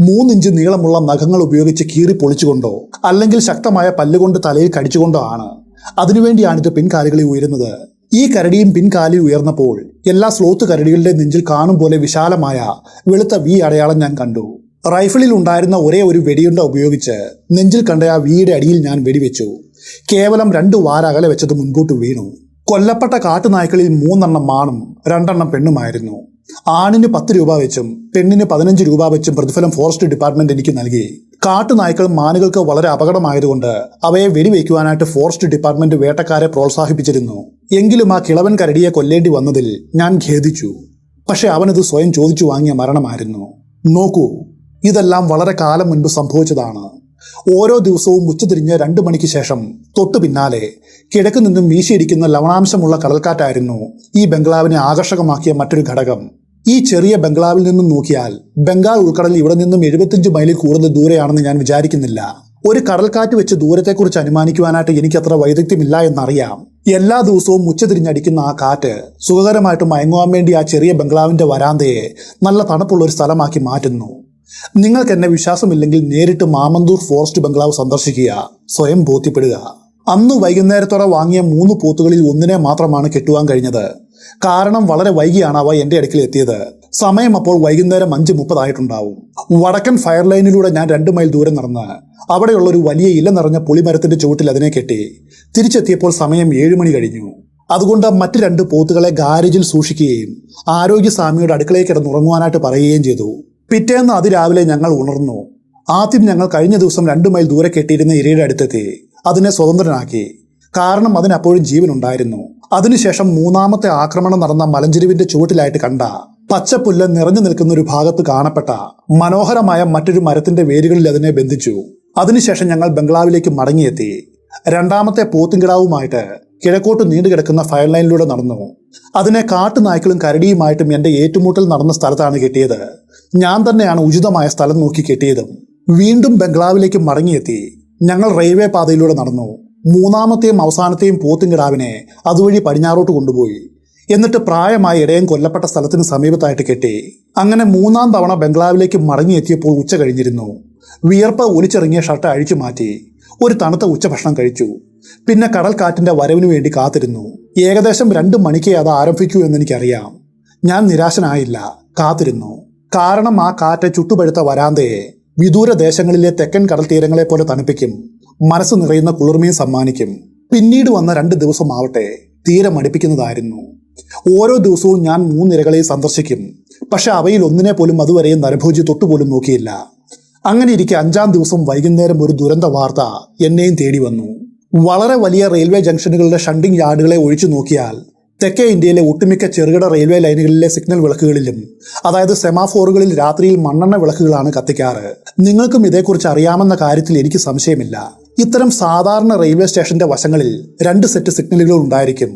Speaker 1: 3 ഇഞ്ച് നീളമുള്ള നഖങ്ങൾ ഉപയോഗിച്ച് കീറി പൊളിച്ചുകൊണ്ടോ അല്ലെങ്കിൽ ശക്തമായ പല്ലുകൊണ്ട് തലയിൽ കടിച്ചുകൊണ്ടോ ആണ്. അതിനുവേണ്ടിയാണിത് പിൻകാലുകളെ ഉയരുന്നത്. ഈ കരടിയും പിൻകാലിൽ ഉയർന്നപ്പോൾ എല്ലാ സ്ലോത്ത് കരടികളുടെ നെഞ്ചിൽ കാണും പോലെ വിശാലമായ വെളുത്ത വി അടയാളം ഞാൻ കണ്ടു. റൈഫിളിൽ ഉണ്ടായിരുന്ന ഒരേ ഒരു വെടിയുണ്ട ഉപയോഗിച്ച് നെഞ്ചിൽ കണ്ട ആ വിയുടെ അടിയിൽ ഞാൻ വെടിവെച്ചു. കേവലം 2 വാര അകലെ വെച്ചത് മുൻപോട്ട് വീണു. കൊല്ലപ്പെട്ട കാട്ടുനായ്ക്കളിൽ 3 എണ്ണം ആണും 2 എണ്ണം പെണ്ണുമായിരുന്നു. ആണിന് 10 രൂപ വെച്ചും പെണ്ണിന് 15 രൂപ വെച്ചും പ്രതിഫലം ഫോറസ്റ്റ് ഡിപ്പാർട്ട്മെന്റ് എനിക്ക് നൽകി. കാട്ടുനായ്ക്കൾ മാനുകൾക്ക് വളരെ അപകടമായതുകൊണ്ട് അവയെ വെടിവെക്കുവാനായിട്ട് ഫോറസ്റ്റ് ഡിപ്പാർട്ട്മെന്റ് വേട്ടക്കാരെ പ്രോത്സാഹിപ്പിച്ചിരുന്നു. എങ്കിലും ആ കിളവൻ കരടിയെ കൊല്ലേണ്ടി വന്നതിൽ ഞാൻ ഖേദിച്ചു. പക്ഷെ അവനത് സ്വയം ചോദിച്ചു വാങ്ങിയ മരണമായിരുന്നു. നോക്കൂ, ഇതെല്ലാം വളരെ കാലം മുൻപ് സംഭവിച്ചതാണ്. ഓരോ ദിവസവും ഉച്ചതിരിഞ്ഞ് 2 മണിക്ക് ശേഷം തൊട്ടു പിന്നാലെ കിഴക്ക് നിന്നും വീശിയിരിക്കുന്ന ലവണാംശമുള്ള കടൽക്കാറ്റായിരുന്നു ഈ ബംഗ്ലാവിനെ ആകർഷകമാക്കിയ മറ്റൊരു ഘടകം. ഈ ചെറിയ ബംഗ്ലാവിൽ നിന്നും നോക്കിയാൽ ബംഗാൾ ഉൾക്കടൽ ഇവിടെ നിന്നും 75 മൈലിൽ കൂടുതൽ ദൂരെയാണെന്ന് ഞാൻ വിചാരിക്കുന്നില്ല. ഒരു കടൽക്കാറ്റ് വെച്ച് ദൂരത്തെക്കുറിച്ച് അനുമാനിക്കുവാനായിട്ട് എനിക്കത്ര വൈദഗ്ധ്യമില്ല എന്നറിയാം. എല്ലാ ദിവസവും ഉച്ചതിരിഞ്ഞടിക്കുന്ന ആ കാറ്റ് സുഖകരമായിട്ട് മയങ്ങുവാൻ വേണ്ടി ആ ചെറിയ ബംഗ്ലാവിന്റെ വരാന്തയെ നല്ല തണുപ്പുള്ള ഒരു സ്ഥലമാക്കി മാറ്റുന്നു. നിങ്ങൾക്ക് എന്നെ വിശ്വാസമില്ലെങ്കിൽ നേരിട്ട് മാമന്തൂർ ഫോറസ്റ്റ് ബംഗ്ലാവ് സന്ദർശിക്കുക, സ്വയം ബോധ്യപ്പെടുക. അന്ന് വൈകുന്നേരത്തോടെ വാങ്ങിയ 3 പോത്തുകളിൽ ഒന്നിനെ മാത്രമാണ് കെട്ടുവാൻ കഴിഞ്ഞത്. കാരണം വളരെ വൈകിയാണ് അവ എന്റെ അടുക്കൽ എത്തിയത്. സമയം അപ്പോൾ വൈകുന്നേരം 5:30 ആയിട്ടുണ്ടാവും. വടക്കൻ ഫയർ ലൈനിലൂടെ ഞാൻ 2 മൈൽ ദൂരം നടന്ന് അവിടെയുള്ള ഒരു വലിയ ഇല നിറഞ്ഞ പുളിമരത്തിന്റെ ചുവട്ടിൽ അതിനെ കെട്ടി. തിരിച്ചെത്തിയപ്പോൾ സമയം 7 മണി കഴിഞ്ഞു. അതുകൊണ്ട് മറ്റ് 2 പോത്തുകളെ ഗാരേജിൽ സൂക്ഷിക്കുകയും ആരോഗ്യസ്വാമിയുടെ അടുക്കളയിൽ കിടന്നുറങ്ങുവാനായിട്ട് പറയുകയും ചെയ്തു. പിറ്റേന്ന് അതിരാവിലെ ഞങ്ങൾ ഉണർന്നു. ആദ്യം ഞങ്ങൾ കഴിഞ്ഞ ദിവസം 2 മൈൽ ദൂരെ കെട്ടിയിരുന്ന ഇരയുടെ അടുത്തെത്തി അതിനെ സ്വതന്ത്രനാക്കി. കാരണം അതിനപ്പോഴും ജീവനുണ്ടായിരുന്നു. അതിനുശേഷം 3ാമത്തെ ആക്രമണം നടന്ന മലഞ്ചെരുവിന്റെ ചുവട്ടിലായിട്ട് കണ്ട പച്ചപ്പുല്ല് നിറഞ്ഞു നിൽക്കുന്ന ഒരു ഭാഗത്ത് കാണപ്പെട്ട മനോഹരമായ മറ്റൊരു മരത്തിന്റെ വേരുകളിൽ അതിനെ ബന്ധിച്ചു. അതിനുശേഷം ഞങ്ങൾ ബംഗ്ലാവിലേക്ക് മടങ്ങിയെത്തി. 2ാമത്തെ പോത്തുംകിടാവുമായിട്ട് കിഴക്കോട്ട് നീണ്ടുകിടക്കുന്ന ഫയർ ലൈനിലൂടെ നടന്നു. അതിനെ കാട്ടുനായ്ക്കളും കരടിയുമായിട്ടും എന്റെ ഏറ്റുമുട്ടൽ നടന്ന സ്ഥലത്താണ് കെട്ടിയത്. ഞാൻ തന്നെയാണ് ഉചിതമായ സ്ഥലം നോക്കി കെട്ടിയതും. വീണ്ടും ബംഗ്ലാവിലേക്ക് മടങ്ങിയെത്തി ഞങ്ങൾ റെയിൽവേ പാതയിലൂടെ നടന്നു. 3ാമത്തെയും അവസാനത്തെയും പോത്തുംകിടാവിനെ അതുവഴി പടിഞ്ഞാറോട്ട് കൊണ്ടുപോയി. എന്നിട്ട് പ്രായമായ ഇടയൻ കൊല്ലപ്പെട്ട സ്ഥലത്തിന് സമീപത്തായിട്ട് കെട്ടി. അങ്ങനെ 3ാം തവണ ബംഗ്ലാവിലേക്ക് മടങ്ങിയെത്തിയപ്പോൾ ഉച്ച കഴിഞ്ഞിരുന്നു. വിയർപ്പ് ഒലിച്ചിറങ്ങിയ ഷർട്ട് അഴിച്ചു മാറ്റി ഒരു തണുത്ത ഉച്ചഭക്ഷണം കഴിച്ചു. പിന്നെ കടൽക്കാറ്റിന്റെ വരവിനു വേണ്ടി കാത്തിരുന്നു. ഏകദേശം 2 മണിക്കേ അത് ആരംഭിക്കൂ എന്നെനിക്കറിയാം. ഞാൻ നിരാശനായില്ല, കാത്തിരുന്നു. കാരണം ആ കാറ്റ് ചുട്ടുപഴുത്ത വരാന്തയെ വിദൂര ദേശങ്ങളിലെ തെക്കൻ കടൽ തീരങ്ങളെ പോലെ തണുപ്പിക്കും, മനസ്സ് നിറയുന്ന കുളിർമയും സമ്മാനിക്കും. പിന്നീട് വന്ന 2 ദിവസമാവട്ടെ തീരെ മടുപ്പിക്കുന്നതായിരുന്നു. ഓരോ ദിവസവും ഞാൻ 3 ഇരകളെ സന്ദർശിക്കും. പക്ഷെ അവയിൽ ഒന്നിനെ പോലും അതുവരെയും നരഭോജി തൊട്ടുപോലും നോക്കിയില്ല. അങ്ങനെ ഇരിക്കെ 5ാം ദിവസം വൈകുന്നേരം ഒരു ദുരന്ത വാർത്ത എന്നെയും തേടി വന്നു. വളരെ വലിയ റെയിൽവേ ജംഗ്ഷനുകളുടെ ഷണ്ടിംഗ് യാർഡുകളെ ഒഴിച്ചു നോക്കിയാൽ തെക്കേ ഇന്ത്യയിലെ ഒട്ടുമിക്ക ചെറുകിട റെയിൽവേ ലൈനുകളിലെ സിഗ്നൽ വിളക്കുകളിലും, അതായത് സെമാഫോറുകളിൽ രാത്രിയിൽ മണ്ണെണ്ണ വിളക്കുകളാണ് കത്തിക്കാറ്. നിങ്ങൾക്കും ഇതേക്കുറിച്ച് അറിയാമെന്ന കാര്യത്തിൽ എനിക്ക് സംശയമില്ല. ഇത്തരം സാധാരണ റെയിൽവേ സ്റ്റേഷന്റെ വശങ്ങളിൽ 2 സെറ്റ് സിഗ്നലുകൾ ഉണ്ടായിരിക്കും.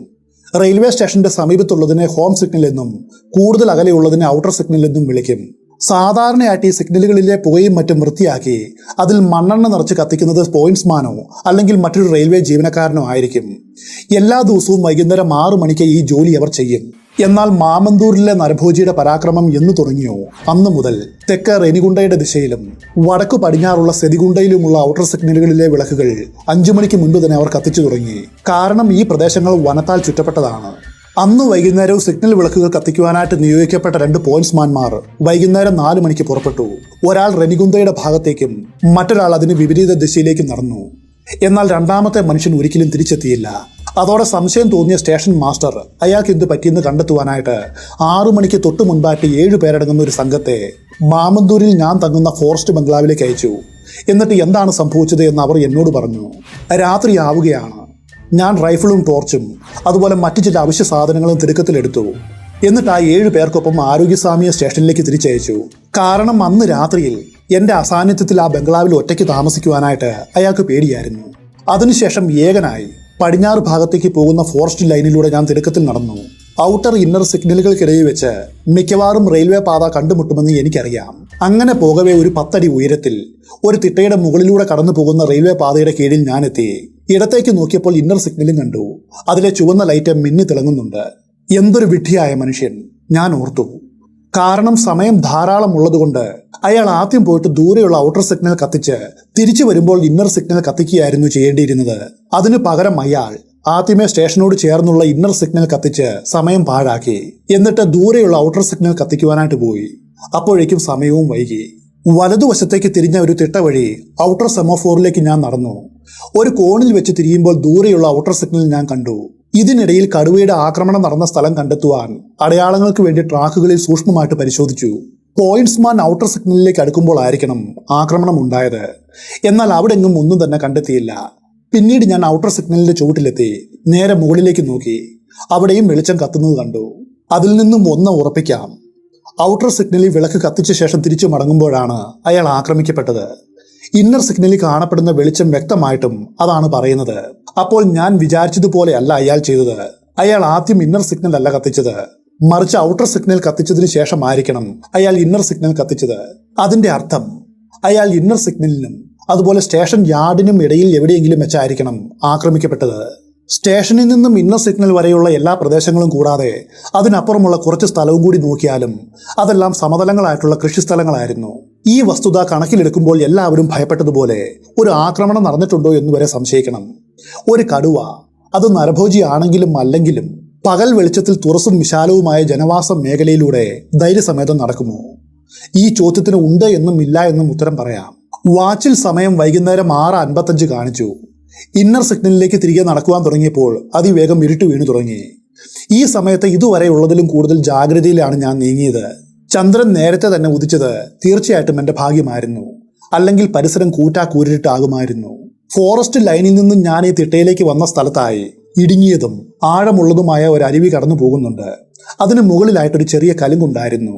Speaker 1: റെയിൽവേ സ്റ്റേഷന്റെ സമീപത്തുള്ളതിനെ ഹോം സിഗ്നൽ എന്നും കൂടുതൽ അകലെയുള്ളതിനെ ഔട്ടർ സിഗ്നൽ എന്നും വിളിക്കും. സാധാരണയായിട്ട് ഈ സിഗ്നലുകളിലെ പുകയും മറ്റും വൃത്തിയാക്കി അതിൽ മണ്ണെണ്ണ നിറച്ച് കത്തിക്കുന്നത് പോയിന്റ്സ്മാനോ അല്ലെങ്കിൽ മറ്റൊരു റെയിൽവേ ജീവനക്കാരനോ ആയിരിക്കും. എല്ലാ ദിവസവും വൈകുന്നേരം 6 മണിക്ക് ഈ ജോലി അവർ ചെയ്യും. എന്നാൽ മാമന്തൂരിലെ നരഭോജിയുടെ പരാക്രമം എന്ന് തുടങ്ങിയോ അന്നു മുതൽ തെക്ക് റെനിഗുണ്ടയുടെ ദിശയിലും വടക്കു പടിഞ്ഞാറുള്ള സെതിഗുണ്ടയിലുമുള്ള ഔട്ടർ സിഗ്നലുകളിലെ വിളക്കുകൾ 5 മണിക്ക് മുൻപ് തന്നെ അവർ കത്തിച്ചു തുടങ്ങി. കാരണം ഈ പ്രദേശങ്ങൾ വനത്താൽ ചുറ്റപ്പെട്ടതാണ്. അന്ന് വൈകുന്നേരവും സിഗ്നൽ വിളക്കുകൾ കത്തിക്കുവാനായിട്ട് നിയോഗിക്കപ്പെട്ട 2 പോയിന്റ്സ്മാൻമാർ വൈകുന്നേരം 4 മണിക്ക് പുറപ്പെട്ടു. ഒരാൾ റെനിഗുന്തയുടെ ഭാഗത്തേക്കും മറ്റൊരാൾ അതിന് വിപരീത ദിശയിലേക്കും നടന്നു. എന്നാൽ 2ാമത്തെ മനുഷ്യൻ ഒരിക്കലും തിരിച്ചെത്തിയില്ല. അതോടെ സംശയം തോന്നിയ സ്റ്റേഷൻ മാസ്റ്റർ അയാൾക്ക് എന്ത് പറ്റിയെന്ന് കണ്ടെത്തുവാനായിട്ട് 6 മണിക്ക് തൊട്ടു മുൻപായിട്ട് 7 പേരടങ്ങുന്ന ഒരു സംഘത്തെ മാമന്തൂരിൽ ഞാൻ തങ്ങുന്ന ഫോറസ്റ്റ് ബംഗ്ലാവിലേക്ക് അയച്ചു. എന്നിട്ട് എന്താണ് സംഭവിച്ചത് എന്ന് അവർ എന്നോട് പറഞ്ഞു. രാത്രിയാവുകയാണ്. ഞാൻ റൈഫിളും ടോർച്ചും അതുപോലെ മറ്റു ചില അവശ്യ സാധനങ്ങളും തിടുക്കത്തിലെടുത്തു. എന്നിട്ട് ആ 7 പേർക്കൊപ്പം ആരോഗ്യസ്വാമിയെ സ്റ്റേഷനിലേക്ക് തിരിച്ചയച്ചു. കാരണം അന്ന് രാത്രിയിൽ എന്റെ അസാന്നിധ്യത്തിൽ ആ ബംഗ്ലാവിൽ ഒറ്റയ്ക്ക് താമസിക്കുവാനായിട്ട് അയാൾക്ക് പേടിയായിരുന്നു. അതിനുശേഷം ഏകനായി പടിഞ്ഞാറ് ഭാഗത്തേക്ക് പോകുന്ന ഫോറസ്റ്റ് ലൈനിലൂടെ ഞാൻ തിടുക്കത്തിൽ നടന്നു. ഔട്ടർ ഇന്നർ സിഗ്നലുകൾക്കിടയിൽ വെച്ച് മിക്കവാറും റെയിൽവേ പാത കണ്ടുമുട്ടുമെന്ന് എനിക്കറിയാം. അങ്ങനെ പോകവേ ഒരു 10 അടി ഉയരത്തിൽ ഒരു തിട്ടയുടെ മുകളിലൂടെ കടന്നു പോകുന്ന റെയിൽവേ പാതയുടെ കീഴിൽ ഞാനെത്തി. ഇടത്തേക്ക് നോക്കിയപ്പോൾ ഇന്നർ സിഗ്നലും കണ്ടു. അതിലെ ചുവന്ന ലൈറ്റ് മിന്നി തിളങ്ങുന്നുണ്ട്. എന്തൊരു വിഡ്ഢിയായ മനുഷ്യൻ, ഞാൻ ഓർത്തു. കാരണം സമയം ധാരാളം ഉള്ളതുകൊണ്ട് അയാൾ ആദ്യം പോയിട്ട് ദൂരെയുള്ള ഔട്ടർ സിഗ്നൽ കത്തിച്ച് തിരിച്ചു വരുമ്പോൾ ഇന്നർ സിഗ്നൽ കത്തിക്കുകയായിരുന്നു ചെയ്യേണ്ടിയിരുന്നത്. അതിനു പകരം അയാൾ ആദ്യമേ സ്റ്റേഷനോട് ചേർന്നുള്ള ഇന്നർ സിഗ്നൽ കത്തിച്ച് സമയം പാഴാക്കി. എന്നിട്ട് ദൂരെയുള്ള ഔട്ടർ സിഗ്നൽ കത്തിക്കുവാനായിട്ട് പോയി. അപ്പോഴേക്കും സമയവും വൈകി. വലതുവശത്തേക്ക് തിരിഞ്ഞ ഒരു തിട്ട വഴി ഔട്ടർ സെമോഫോറിലേക്ക് ഞാൻ നടന്നു. ഒരു കോണിൽ വെച്ച് തിരിയുമ്പോൾ ദൂരെയുള്ള ഔട്ടർ സിഗ്നൽ ഞാൻ കണ്ടു. ഇതിനിടയിൽ കടുവയുടെ ആക്രമണം നടന്ന സ്ഥലം കണ്ടെത്തുവാൻ അടയാളങ്ങൾക്ക് വേണ്ടി ട്രാക്കുകളിൽ സൂക്ഷ്മമായിട്ട് പരിശോധിച്ചു. പോയിന്റ്സ്മാൻ ഔട്ടർ സിഗ്നലിലേക്ക് അടുക്കുമ്പോൾ ആയിരിക്കണം ആക്രമണം ഉണ്ടായത്. എന്നാൽ അവിടെ എങ്ങും ഒന്നും തന്നെ കണ്ടെത്തിയില്ല. പിന്നീട് ഞാൻ ഔട്ടർ സിഗ്നലിന്റെ ചുവട്ടിലെത്തി നേരെ മുകളിലേക്ക് നോക്കി. അവിടെയും വെളിച്ചം കത്തുന്നത് കണ്ടു. അതിൽ നിന്നും ഒന്ന് ഉറപ്പിക്കാം, ഔട്ടർ സിഗ്നലിൽ വിളക്ക് കത്തിച്ച ശേഷം തിരിച്ചു മടങ്ങുമ്പോഴാണ് അയാൾ ആക്രമിക്കപ്പെട്ടത്. ഇന്നർ സിഗ്നലിൽ കാണപ്പെടുന്ന വെളിച്ചം വ്യക്തമായിട്ടും അതാണ് പറയുന്നത്. അപ്പോൾ ഞാൻ വിചാരിച്ചതുപോലെയല്ല അയാൾ ചെയ്തത്. അയാൾ ആദ്യം ഇന്നർ സിഗ്നൽ അല്ല കത്തിച്ചത്, മറിച്ച് ഔട്ടർ സിഗ്നൽ കത്തിച്ചതിന് ശേഷമായിരിക്കണം അയാൾ ഇന്നർ സിഗ്നൽ കത്തിച്ചത്. അതിന്റെ അർത്ഥം അയാൾ ഇന്നർ സിഗ്നലിനും അതുപോലെ സ്റ്റേഷൻ യാർഡിനും ഇടയിൽ എവിടെയെങ്കിലും വെച്ചായിരിക്കണം ആക്രമിക്കപ്പെട്ടത്. സ്റ്റേഷനിൽ നിന്നും ഇന്നർ സിഗ്നൽ വരെയുള്ള എല്ലാ പ്രദേശങ്ങളും കൂടാതെ അതിനപ്പുറമുള്ള കുറച്ച് സ്ഥലവും കൂടി നോക്കിയാലും അതെല്ലാം സമതലങ്ങളായിട്ടുള്ള കൃഷിസ്ഥലങ്ങളായിരുന്നു. ഈ വസ്തുത കണക്കിലെടുക്കുമ്പോൾ എല്ലാവരും ഭയപ്പെട്ടതുപോലെ ഒരു ആക്രമണം നടന്നിട്ടുണ്ടോ എന്ന് വരെ സംശയിക്കണം. ഒരു കടുവ, അത് നരഭോജി ആണെങ്കിലും അല്ലെങ്കിലും, പകൽ വെളിച്ചത്തിൽ തുറസും വിശാലവുമായ ജനവാസ മേഖലയിലൂടെ ധൈര്യസമേതം നടക്കുമോ? ഈ ചോദ്യത്തിന് ഉണ്ട് എന്നും ഇല്ല എന്നും ഉത്തരം പറയാം. വാച്ചിൽ സമയം വൈകുന്നേരം 6:55 കാണിച്ചു. ഇന്നർ സിഗ്നലിലേക്ക് തിരികെ നടക്കുവാൻ തുടങ്ങിയപ്പോൾ അതിവേഗം ഇരുട്ട് വീണു തുടങ്ങി. ഈ സമയത്ത് ഇതുവരെയുള്ളതിലും കൂടുതൽ ജാഗ്രതയിലാണ് ഞാൻ നീങ്ങിയത്. ചന്ദ്രൻ നേരത്തെ തന്നെ ഉദിച്ചത് തീർച്ചയായിട്ടും എൻ്റെ ഭാഗ്യമായിരുന്നു. അല്ലെങ്കിൽ പരിസരം കൂരിട്ടാകുമായിരുന്നു. ഫോറസ്റ്റ് ലൈനിൽ നിന്നും ഞാൻ ഈ തിട്ടയിലേക്ക് വന്ന സ്ഥലത്തായി ഇടുങ്ങിയതും ആഴമുള്ളതുമായ ഒരു അരുവി കടന്നു പോകുന്നുണ്ട്. അതിന് മുകളിലായിട്ടൊരു ചെറിയ കലുങ്കുണ്ടായിരുന്നു.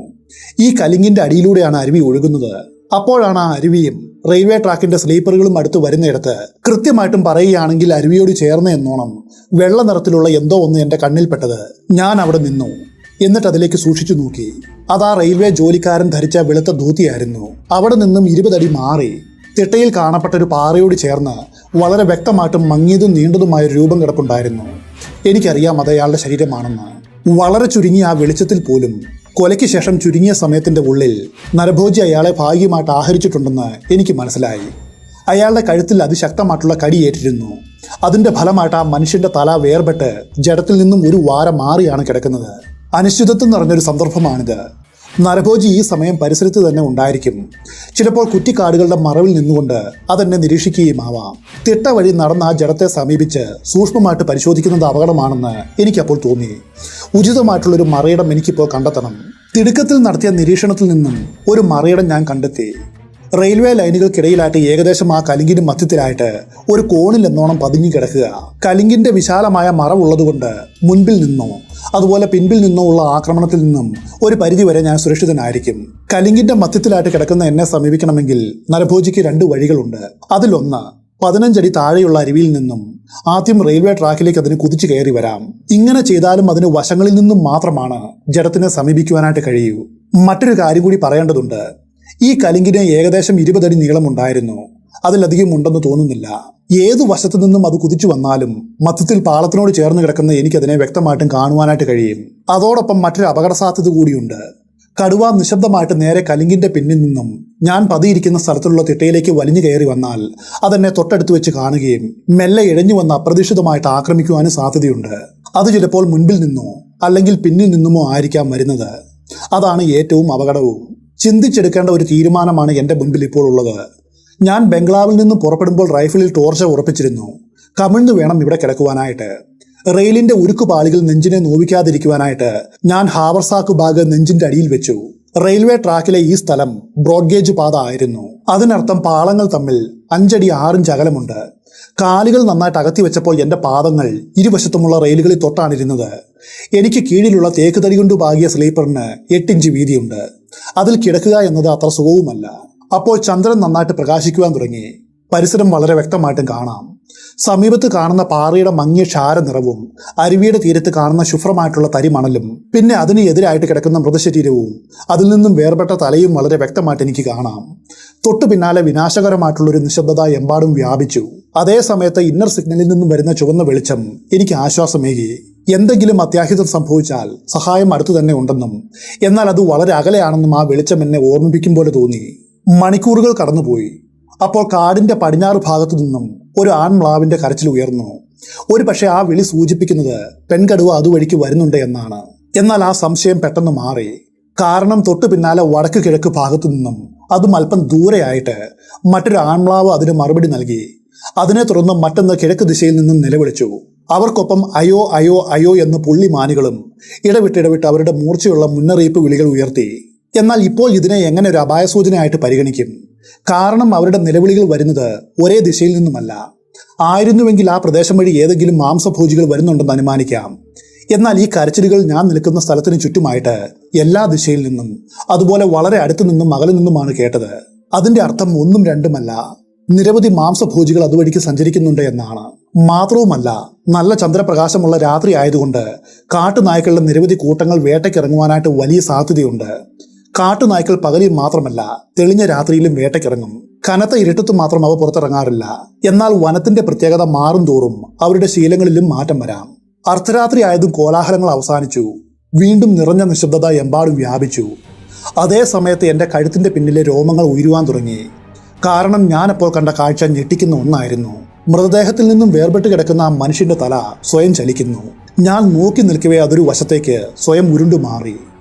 Speaker 1: ഈ കലുങ്കിന്റെ അടിയിലൂടെയാണ് അരുവി ഒഴുകുന്നത്. അപ്പോഴാണ് ആ അരുവിയും റെയിൽവേ ട്രാക്കിന്റെ സ്ലീപ്പറുകളും അടുത്ത് വരുന്നിടത്ത്, കൃത്യമായിട്ടും പറയുകയാണെങ്കിൽ അരുവിയോട് ചേർന്ന് എന്നോണം വെള്ള നിറത്തിലുള്ള എന്തോ ഒന്ന് എൻ്റെ കണ്ണിൽപ്പെട്ടത്. ഞാൻ അവിടെ നിന്നു. എന്നിട്ട് അതിലേക്ക് സൂക്ഷിച്ചു നോക്കി. അതാ റെയിൽവേ ജോലിക്കാരൻ ധരിച്ച വെളുത്ത ധൂതിയായിരുന്നു. അവിടെ നിന്നും 20 അടി മാറി തിട്ടയിൽ കാണപ്പെട്ട ഒരു പാറയോട് ചേർന്ന് വളരെ വ്യക്തമായിട്ടും മങ്ങിയതും നീണ്ടതുമായ ഒരു രൂപം കിടപ്പുണ്ടായിരുന്നു. എനിക്കറിയാം അത് അയാളുടെ ശരീരമാണെന്ന്. വളരെ ചുരുങ്ങിയ ആ വെളിച്ചത്തിൽ പോലും കൊലയ്ക്ക് ശേഷം ചുരുങ്ങിയ സമയത്തിന്റെ ഉള്ളിൽ നരഭോജി അയാളെ ഭാഗ്യമായിട്ട് ആഹരിച്ചിട്ടുണ്ടെന്ന് എനിക്ക് മനസ്സിലായി. അയാളുടെ കഴുത്തിൽ അതിശക്തമായിട്ടുള്ള കടിയേറ്റിരുന്നു. അതിന്റെ ഫലമായിട്ട് ആ മനുഷ്യന്റെ തല വേർപെട്ട് ജഡത്തിൽ നിന്നും ഒരു വാരം മാറിയാണ് കിടക്കുന്നത്. അനിശ്ചിതത്വം നിറഞ്ഞൊരു സന്ദർഭമാണിത്. നരഭോജി ഈ സമയം പരിസരത്ത് തന്നെ ഉണ്ടായിരിക്കും. ചിലപ്പോൾ കുറ്റിക്കാടുകളുടെ മറവിൽ നിന്നുകൊണ്ട് അതെന്നെ നിരീക്ഷിക്കുകയുമാവാം. തിട്ട വഴി നടന്ന ആ ജഡത്തെ സമീപിച്ച് സൂക്ഷ്മമായിട്ട് പരിശോധിക്കുന്നത് അപകടമാണെന്ന് എനിക്കപ്പോൾ തോന്നി. ഉചിതമായിട്ടുള്ളൊരു മറയിടം എനിക്കിപ്പോൾ കണ്ടെത്തണം. തിടുക്കത്തിൽ നടത്തിയ നിരീക്ഷണത്തിൽ നിന്നും ഒരു മറയിടം ഞാൻ കണ്ടെത്തി. റെയിൽവേ ലൈനുകൾക്കിടയിലായിട്ട് ഏകദേശം ആ കലിങ്കിന് മധ്യത്തിലായിട്ട് ഒരു കോണിൽ എന്നോണം പതുങ്ങി കിടക്കുക. കലിങ്കിന്റെ വിശാലമായ മറവുള്ളതുകൊണ്ട് മുൻപിൽ നിന്നോ അതുപോലെ പിൻപിൽ നിന്നോ ഉള്ള ആക്രമണത്തിൽ നിന്നും ഒരു പരിധിവരെ ഞാൻ സുരക്ഷിതനായിരിക്കും. കലിങ്കിന്റെ മധ്യത്തിലായിട്ട് കിടക്കുന്ന എന്നെ സമീപിക്കണമെങ്കിൽ നരഭോജിക്ക് 2 വഴികളുണ്ട്. അതിലൊന്ന് 15 അടി താഴെയുള്ള അരുവിയിൽ നിന്നും ആദ്യം റെയിൽവേ ട്രാക്കിലേക്ക് അതിന് കുതിച്ചു കയറി വരാം. ഇങ്ങനെ ചെയ്താലും അതിന് വശങ്ങളിൽ നിന്നും മാത്രമാണ് ജഡത്തിനെ സമീപിക്കുവാനായിട്ട് കഴിയൂ. മറ്റൊരു കാര്യം കൂടി പറയേണ്ടതുണ്ട്. ഈ കലിങ്കിന് ഏകദേശം 20 അടി നീളമുണ്ടായിരുന്നു. അതിലധികം ഉണ്ടെന്ന് തോന്നുന്നില്ല. ഏതു വശത്തു നിന്നും അത് കുതിച്ചു വന്നാലും മധ്യത്തിൽ പാളത്തിനോട് ചേർന്ന് കിടക്കുന്ന എനിക്കതിനെ വ്യക്തമായിട്ടും കാണുവാനായിട്ട് കഴിയും. അതോടൊപ്പം മറ്റൊരു അപകട സാധ്യത കൂടിയുണ്ട്. കടുവ നിശബ്ദമായിട്ട് നേരെ കലിങ്കിന്റെ പിന്നിൽ നിന്നും ഞാൻ പതിയിരിക്കുന്ന സ്ഥലത്തുള്ള തിട്ടയിലേക്ക് വലിഞ്ഞു കയറി വന്നാൽ അതെന്നെ തൊട്ടടുത്ത് വെച്ച് കാണുകയും മെല്ലെ ഇഴഞ്ഞു വന്ന് അപ്രതീക്ഷിതമായിട്ട് ആക്രമിക്കുവാനും സാധ്യതയുണ്ട്. അത് ചിലപ്പോൾ മുൻപിൽ നിന്നോ അല്ലെങ്കിൽ പിന്നിൽ നിന്നുമോ ആയിരിക്കാം വരുന്നത്. അതാണ് ഏറ്റവും അപകടവും. ചിന്തിച്ചെടുക്കേണ്ട ഒരു തീരുമാനമാണ് എൻ്റെ മുൻപിൽ ഇപ്പോൾ ഉള്ളത്. ഞാൻ ബംഗ്ലാവിൽ നിന്ന് പുറപ്പെടുമ്പോൾ റൈഫിളിൽ ടോർച്ച് ഉറപ്പിച്ചിരുന്നു. കമിഴ്ന്നു വേണം ഇവിടെ കിടക്കുവാനായിട്ട്. റെയിലിന്റെ ഉരുക്കുപാളികൾ നെഞ്ചിനെ നോവിക്കാതിരിക്കുവാനായിട്ട് ഞാൻ ഹാവർസാക്ക് ബാഗ് നെഞ്ചിന്റെ അടിയിൽ വെച്ചു. റെയിൽവേ ട്രാക്കിലെ ഈ സ്ഥലം ബ്രോഡ്ഗേജ് പാത ആയിരുന്നു. അതിനർത്ഥം പാളങ്ങൾ തമ്മിൽ 5 അടി 6 ഇഞ്ച് അകലമുണ്ട്. കാലുകൾ നന്നായിട്ട് അകത്തി വെച്ചപ്പോൾ എൻ്റെ പാദങ്ങൾ ഇരുവശത്തുമുള്ള റെയിലുകളിൽ തൊട്ടാണിരുന്നത്. എനിക്ക് കീഴിലുള്ള തേക്ക് തടി കൊണ്ട് പാകിയ സ്ലീപ്പറിന് 8 ഇഞ്ച് വീതിയുണ്ട്. അതിൽ കിടക്കുക എന്നത് അത്ര സുഖവുമല്ല. അപ്പോൾ ചന്ദ്രൻ നന്നായിട്ട് പ്രകാശിക്കുവാൻ തുടങ്ങി. പരിസരം വളരെ വ്യക്തമായിട്ടും കാണാം. സമീപത്ത് കാണുന്ന പാറയുടെ മങ്ങിയ ക്ഷാര നിറവും അരുവിയുടെ തീരത്ത് കാണുന്ന ശുഭ്രമായിട്ടുള്ള തരിമണലും പിന്നെ അതിന് എതിരായിട്ട് കിടക്കുന്ന മൃതശരീരവും അതിൽ നിന്നും വേർപെട്ട തലയും വളരെ വ്യക്തമായിട്ട് എനിക്ക് കാണാം. തൊട്ടു പിന്നാലെ വിനാശകരമായിട്ടുള്ളൊരു നിശബ്ദത എമ്പാടും വ്യാപിച്ചു. അതേ സമയത്ത് ഇന്നർ സിഗ്നലിൽ നിന്നും വരുന്ന ചുവന്ന വെളിച്ചം എനിക്ക് ആശ്വാസമേകി. എന്തെങ്കിലും അത്യാഹിതം സംഭവിച്ചാൽ സഹായം അടുത്തു തന്നെ ഉണ്ടെന്നും എന്നാൽ അത് വളരെ അകലെയാണെന്നും ആ വെളിച്ചം എന്നെ ഓർമ്മിപ്പിക്കും പോലെ തോന്നി. മണിക്കൂറുകൾ കടന്നുപോയി. അപ്പോൾ കാടിന്റെ പടിഞ്ഞാറ് ഭാഗത്തു നിന്നും ഒരു ആൺമ്ലാവിന്റെ കരച്ചിൽ ഉയർന്നു. ഒരു പക്ഷേ ആ വിളി സൂചിപ്പിക്കുന്നത് പെൺകടുവ അതുവഴിക്ക് വരുന്നുണ്ട് എന്നാണ്. എന്നാൽ ആ സംശയം പെട്ടെന്ന് മാറി. കാരണം തൊട്ടു പിന്നാലെ വടക്ക് കിഴക്ക് ഭാഗത്തു നിന്നും അതും അല്പം ദൂരെയായിട്ട് മറ്റൊരു ആൺമ്ലാവ് അതിന് മറുപടി നൽകി. അതിനെ തുടർന്ന് മറ്റൊന്ന് കിഴക്ക് ദിശയിൽ നിന്നും നിലവിളിച്ചു. അവർക്കൊപ്പം അയോ അയോ അയോ എന്ന് പുള്ളിമാനുകളും ഇടവിട്ടിടവിട്ട് അവരുടെ മൂർച്ചയുള്ള മുന്നറിയിപ്പ് വിളികൾ ഉയർത്തി. എന്നാൽ ഇപ്പോൾ ഇതിനെ എങ്ങനെ ഒരു അപായസൂചനയായിട്ട് പരിഗണിക്കും? കാരണം അവരുടെ നിലവിളികൾ വരുന്നത് ഒരേ ദിശയിൽ നിന്നുമല്ല. ആയിരുന്നുവെങ്കിൽ ആ പ്രദേശം വഴി ഏതെങ്കിലും മാംസഭോജികൾ വരുന്നുണ്ടെന്ന് അനുമാനിക്കാം. എന്നാൽ ഈ കരച്ചിലുകൾ ഞാൻ നിൽക്കുന്ന സ്ഥലത്തിന് ചുറ്റുമായിട്ട് എല്ലാ ദിശയിൽ നിന്നും അതുപോലെ വളരെ അടുത്തു നിന്നും അകലിൽ നിന്നുമാണ് കേട്ടത്. അതിന്റെ അർത്ഥം ഒന്നും രണ്ടുമല്ല, നിരവധി മാംസഭോജികൾ അതുവഴിക്ക് സഞ്ചരിക്കുന്നുണ്ട് എന്നാണ്. മാത്രവുമല്ല, നല്ല ചന്ദ്രപ്രകാശമുള്ള രാത്രി ആയതുകൊണ്ട് കാട്ടുനായ്ക്കളുടെ നിരവധി കൂട്ടങ്ങൾ വേട്ടയ്ക്കിറങ്ങുവാനായിട്ട് വലിയ സാധ്യതയുണ്ട്. കാട്ടുനായ്ക്കൾ പകലിൽ മാത്രമല്ല തെളിഞ്ഞ രാത്രിയിലും വേട്ടയ്ക്കിറങ്ങും. കനത്ത ഇരുട്ടത്ത് മാത്രം അവ പുറത്തിറങ്ങാറില്ല. എന്നാൽ വനത്തിന്റെ പ്രത്യേകത മാറും തോറും അവരുടെ ശീലങ്ങളിലും മാറ്റം വരാം. അർദ്ധരാത്രി ആയതും കോലാഹലങ്ങൾ അവസാനിച്ചു. വീണ്ടും നിറഞ്ഞ നിശബ്ദത എമ്പാടും വ്യാപിച്ചു. അതേ സമയത്ത് എൻ്റെ കഴുത്തിന്റെ പിന്നിലെ രോമങ്ങൾ ഉയരുവാൻ തുടങ്ങി. കാരണം ഞാനപ്പോൾ കണ്ട കാഴ്ച ഞെട്ടിക്കുന്ന ഒന്നായിരുന്നു. മൃതദേഹത്തിൽ നിന്നും വേർപെട്ട് കിടക്കുന്ന ആ മനുഷ്യന്റെ തല സ്വയം ചലിക്കുന്നു. ഞാൻ നോക്കി നിൽക്കവേ അതൊരു വശത്തേക്ക് സ്വയം ഉരുണ്ടു മാറി.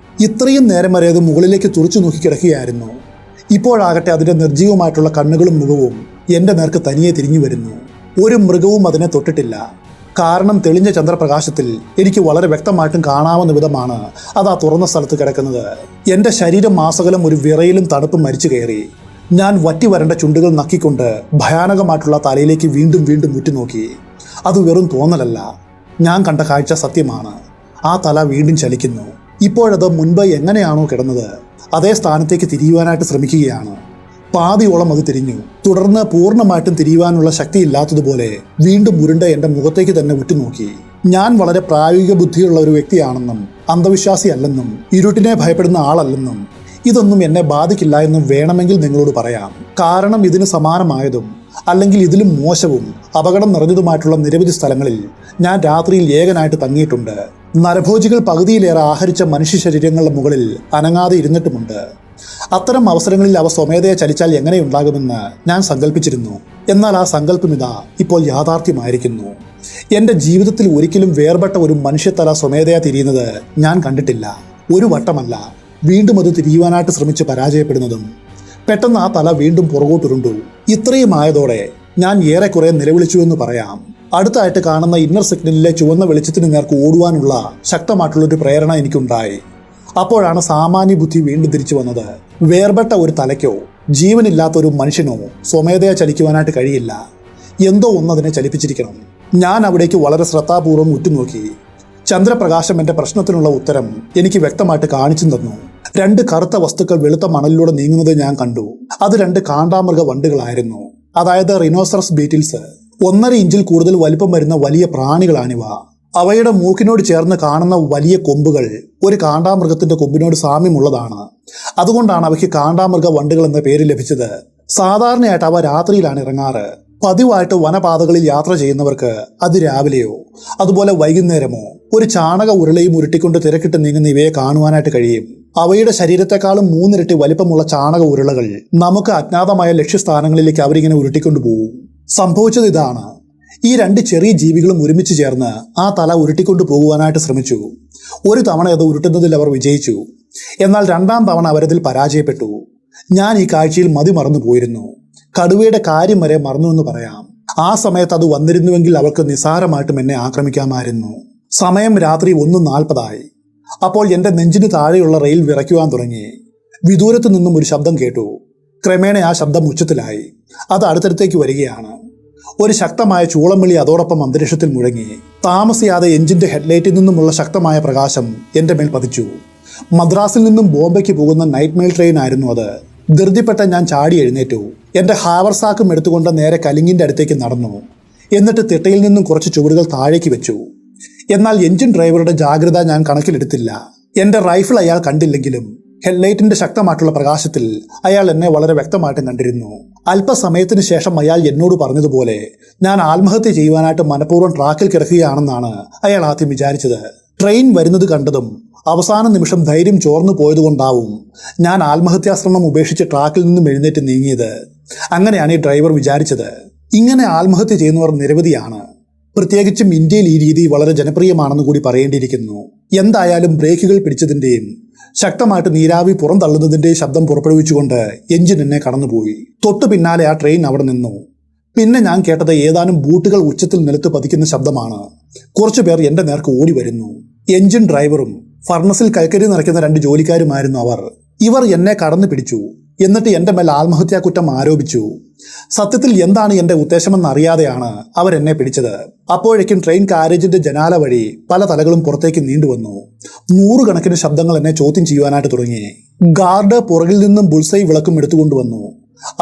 Speaker 1: ഇത്രയും നേരം വരെ അത് മുകളിലേക്ക് തുറച്ചു നോക്കി കിടക്കുകയായിരുന്നു. ഇപ്പോഴാകട്ടെ അതിന്റെ നിർജീവമായിട്ടുള്ള കണ്ണുകളും മുഖവും എൻ്റെ നേർക്ക് തനിയെ തിരിഞ്ഞു വരുന്നു. ഒരു മൃഗവും അതിനെ തൊട്ടിട്ടില്ല. കാരണം തെളിഞ്ഞ ചന്ദ്രപ്രകാശത്തിൽ എനിക്ക് വളരെ വ്യക്തമായിട്ടും കാണാവുന്ന വിധമാണ് അത് ആ തുറന്ന സ്ഥലത്ത് കിടക്കുന്നത്. എൻ്റെ ശരീരം മാസകലം ഒരു വിറയിലും തണുപ്പും മരിച്ചു കയറി. ഞാൻ വറ്റി വരണ്ട ചുണ്ടുകൾ നക്കിക്കൊണ്ട് ഭയാനകമായിട്ടുള്ള തലയിലേക്ക് വീണ്ടും വീണ്ടും ഉറ്റുനോക്കി. അത് വെറും തോന്നലല്ല, ഞാൻ കണ്ട കാഴ്ച സത്യമാണ്. ആ തല വീണ്ടും ചലിക്കുന്നു. ഇപ്പോഴത് മുൻപ് എങ്ങനെയാണോ കിടന്നത് അതേ സ്ഥാനത്തേക്ക് തിരിയുവാനായിട്ട് ശ്രമിക്കുകയാണ്. പാതിയോളം അത് തിരിഞ്ഞു. തുടർന്ന് പൂർണ്ണമായിട്ടും തിരിയുവാനുള്ള ശക്തിയില്ലാത്തതുപോലെ വീണ്ടും ഉരുണ്ട എൻ്റെ മുഖത്തേക്ക് തന്നെ ഉറ്റുനോക്കി. ഞാൻ വളരെ പ്രായോഗിക ബുദ്ധിയുള്ള ഒരു വ്യക്തിയാണെന്നും അന്ധവിശ്വാസി അല്ലെന്നും ഇരുട്ടിനെ ഭയപ്പെടുന്ന ആളല്ലെന്നും ഇതൊന്നും എന്നെ ബാധിക്കില്ല എന്നും വേണമെങ്കിൽ നിങ്ങളോട് പറയാം. കാരണം ഇതിന് സമാനമായതും അല്ലെങ്കിൽ ഇതിലും മോശവും അപകടം നിറഞ്ഞതുമായിട്ടുള്ള നിരവധി സ്ഥലങ്ങളിൽ ഞാൻ രാത്രിയിൽ ഏകനായിട്ട് തങ്ങിയിട്ടുണ്ട്. നരഭോജികൾ പകുതിയിലേറെ ആഹരിച്ച മനുഷ്യ ശരീരങ്ങളുടെ മുകളിൽ അനങ്ങാതെ ഇരുന്നിട്ടുമുണ്ട്. അത്തരം അവസരങ്ങളിൽ അവ സ്വമേധയെ ചലിച്ചാൽ എങ്ങനെയുണ്ടാകുമെന്ന് ഞാൻ സങ്കല്പിച്ചിരുന്നു. എന്നാൽ ആ സങ്കല്പം ഇതാ ഇപ്പോൾ യാഥാർത്ഥ്യമായിരിക്കുന്നു. എൻ്റെ ജീവിതത്തിൽ ഒരിക്കലും വേർപെട്ട ഒരു മനുഷ്യത്തല സ്വമേധയാ തിരിയുന്നത് ഞാൻ കണ്ടിട്ടില്ല. ഒരു വട്ടമല്ല, വീണ്ടും അത് തിരിയുവാനായിട്ട് ശ്രമിച്ച് പരാജയപ്പെടുന്നതും. പെട്ടെന്ന് ആ തല വീണ്ടും പുറകോട്ടുരുണ്ടു. ഇത്രയും ആയതോടെ ഞാൻ ഏറെക്കുറെ നിലവിളിച്ചുവെന്ന് പറയാം. അടുത്തായിട്ട് കാണുന്ന ഇന്നർ സിഗ്നലിലെ ചുവന്ന വെളിച്ചത്തിന് നേർക്ക് ഓടുവാനുള്ള ശക്തമായിട്ടുള്ളൊരു പ്രേരണ എനിക്കുണ്ടായി. അപ്പോഴാണ് സാമാന്യ ബുദ്ധി വീണ്ടും തിരിച്ചു വന്നത്. വേർപെട്ട ഒരു തലയ്ക്കോ ജീവനില്ലാത്ത ഒരു മനുഷ്യനോ സ്വമേധയാ ചലിക്കുവാനായിട്ട് കഴിയില്ല. എന്തോ ഒന്നതിനെ ചലിപ്പിച്ചിരിക്കണം. ഞാൻ അവിടേക്ക് വളരെ ശ്രദ്ധാപൂർവം ഉറ്റുനോക്കി. ചന്ദ്രപ്രകാശം എൻ്റെ പ്രശ്നത്തിനുള്ള ഉത്തരം എനിക്ക് വ്യക്തമായിട്ട് കാണിച്ചു തന്നു. രണ്ട് കറുത്ത വസ്തുക്കൾ വെളുത്ത മണലിലൂടെ നീങ്ങുന്നത് ഞാൻ കണ്ടു. അത് രണ്ട് കാണ്ടാമൃഗ വണ്ടുകളായിരുന്നു. അതായത് റിനോസറസ് ബീറ്റിൽസ്. 1.5 ഇഞ്ചിൽ കൂടുതൽ വലിപ്പം വരുന്ന വലിയ പ്രാണികളാണിവ. അവയുടെ മൂക്കിനോട് ചേർന്ന് കാണുന്ന വലിയ കൊമ്പുകൾ ഒരു കാണ്ടാമൃഗത്തിന്റെ കൊമ്പിനോട് സാമ്യമുള്ളതാണ്. അതുകൊണ്ടാണ് അവയ്ക്ക് കാണ്ടാമൃഗ വണ്ടുകൾ എന്ന പേര് ലഭിച്ചത്. സാധാരണയായിട്ട് അവ രാത്രിയിലാണ് ഇറങ്ങാറ്. പതിവായിട്ട് വനപാതകളിൽ യാത്ര ചെയ്യുന്നവർക്ക് അതിരാവിലെയോ അതുപോലെ വൈകുന്നേരമോ ഒരു ചാണക ഉരുളയും ഉരുട്ടിക്കൊണ്ട് തിരക്കിട്ട് നീങ്ങുന്ന ഇവയെ കാണുവാനായിട്ട് കഴിയും. അവയുടെ ശരീരത്തെക്കാളും 3 ഇരട്ടി വലിപ്പമുള്ള ചാണക ഉരുളകൾ നമുക്ക് അജ്ഞാതമായ ലക്ഷ്യസ്ഥാനങ്ങളിലേക്ക് അവരിങ്ങനെ ഉരുട്ടിക്കൊണ്ടു പോകും. സംഭവിച്ചത് ഇതാണ്. ഈ രണ്ട് ചെറിയ ജീവികളും ഒരുമിച്ച് ചേർന്ന് ആ തല ഉരുട്ടിക്കൊണ്ടു പോകുവാനായിട്ട് ശ്രമിച്ചു. ഒരു തവണ അത് ഉരുട്ടുന്നതിൽ അവർ വിജയിച്ചു. എന്നാൽ 2ാം തവണ അവരതിൽ പരാജയപ്പെട്ടു. ഞാൻ ഈ കാഴ്ചയിൽ മതിമറന്നു പോയിരുന്നു. കടുവയുടെ കാര്യം വരെ മറന്നുവെന്ന് പറയാം. ആ സമയത്ത് അത് വന്നിരുന്നുവെങ്കിൽ അവൾക്ക് നിസ്സാരമായിട്ടും എന്നെ ആക്രമിക്കാമായിരുന്നു. സമയം രാത്രി 1:40 അപ്പോൾ എൻ്റെ നെഞ്ചിന് താഴെയുള്ള റെയിൽ വിറയ്ക്കുവാൻ തുടങ്ങി. വിദൂരത്തു നിന്നും ഒരു ശബ്ദം കേട്ടു. ക്രമേണ ആ ശബ്ദം ഉച്ചത്തിലായി. അത് അടുത്തടുത്തേക്ക് വരികയാണ്. ഒരു ശക്തമായ ചൂളം വിളി അതോടൊപ്പം അന്തരീക്ഷത്തിൽ മുഴങ്ങി. താമസിയാതെ എഞ്ചിന്റെ ഹെഡ്ലൈറ്റിൽ നിന്നുമുള്ള ശക്തമായ പ്രകാശം എൻ്റെ മേൽ പതിച്ചു. മദ്രാസിൽ നിന്നും ബോംബെക്ക് പോകുന്ന നൈറ്റ് മെയിൽ ട്രെയിൻ ആയിരുന്നു അത്. ധൃതിപ്പെട്ട ഞാൻ ചാടി എഴുന്നേറ്റു. എൻ്റെ ഹാവർസാക്കും എടുത്തുകൊണ്ട് നേരെ കലിങ്ങിൻ്റെ അടുത്തേക്ക് നടന്നു. എന്നിട്ട് തിട്ടയിൽ നിന്നും കുറച്ച് ചുവടുകൾ താഴേക്ക് വെച്ചു. എന്നാൽ എഞ്ചിൻ ഡ്രൈവറുടെ ജാഗ്രത ഞാൻ കണക്കിലെടുത്തില്ല. എന്റെ റൈഫിൾ അയാൾ കണ്ടില്ലെങ്കിലും ഹെഡ്ലൈറ്റിന്റെ ശക്തമായിട്ടുള്ള പ്രകാശത്തിൽ അയാൾ എന്നെ വളരെ വ്യക്തമായിട്ടും കണ്ടിരുന്നു. അല്പസമയത്തിന് ശേഷം അയാൾ എന്നോട് പറഞ്ഞതുപോലെ ഞാൻ ആത്മഹത്യ ചെയ്യുവാനായിട്ട് മനഃപൂർവ്വം ട്രാക്കിൽ കിടക്കുകയാണെന്നാണ് അയാൾ ആദ്യം വിചാരിച്ചത്. ട്രെയിൻ വരുന്നത് കണ്ടതും അവസാന നിമിഷം ധൈര്യം ചോർന്നു പോയതുകൊണ്ടാവും ഞാൻ ആത്മഹത്യാശ്രമം ഉപേക്ഷിച്ച് ട്രാക്കിൽ നിന്നും എഴുന്നേറ്റ് നീങ്ങിയത്. അങ്ങനെയാണ് ഈ ഡ്രൈവർ വിചാരിച്ചത്. ഇങ്ങനെ ആത്മഹത്യ ചെയ്യുന്നവർ നിരവധിയാണ്. പ്രത്യേകിച്ചും ഇന്ത്യയിൽ ഈ രീതി വളരെ ജനപ്രിയമാണെന്ന് കൂടി പറയേണ്ടിയിരിക്കുന്നു. എന്തായാലും ബ്രേക്കുകൾ പിടിച്ചതിന്റെയും ശക്തമായിട്ട് നീരാവി പുറന്തള്ളുന്നതിന്റെയും ശബ്ദം പുറപ്പെടുവിച്ചുകൊണ്ട് എഞ്ചിൻ എന്നെ കടന്നുപോയി. തൊട്ടു പിന്നാലെ ആ ട്രെയിൻ അവിടെ നിന്നു. പിന്നെ ഞാൻ കേട്ടത് ഏതാനും ബൂട്ടുകൾ ഉച്ചത്തിൽ നിലത്ത് പതിക്കുന്ന ശബ്ദമാണ്. കുറച്ചുപേർ എന്റെ നേർക്ക് ഓടി വരുന്നു. എഞ്ചിൻ ഡ്രൈവറും ഫർണസിൽ കൽക്കരി നിറയ്ക്കുന്ന 2 ജോലിക്കാരുമായിരുന്നു അവർ. ഇവർ എന്നെ കടന്നു പിടിച്ചു. എന്നിട്ട് എന്റെ മേൽ ആത്മഹത്യാ കുറ്റം ആരോപിച്ചു. സത്യത്തിൽ എന്താണ് എന്റെ ഉദ്ദേശമെന്ന് അറിയാതെയാണ് അവരെന്നെ പിടിച്ചത്. അപ്പോഴേക്കും ട്രെയിൻ കാരേജിന്റെ ജനാല വഴി പല തലകളും പുറത്തേക്ക് നീണ്ടുവന്നു. 100 കണക്കിന് ശബ്ദങ്ങൾ എന്നെ ചോദ്യം ചെയ്യുവാനായിട്ട് തുടങ്ങി. ഗാർഡ് പുറകിൽ നിന്നും ബുൾസൈ വിളക്കും എടുത്തുകൊണ്ടുവന്നു.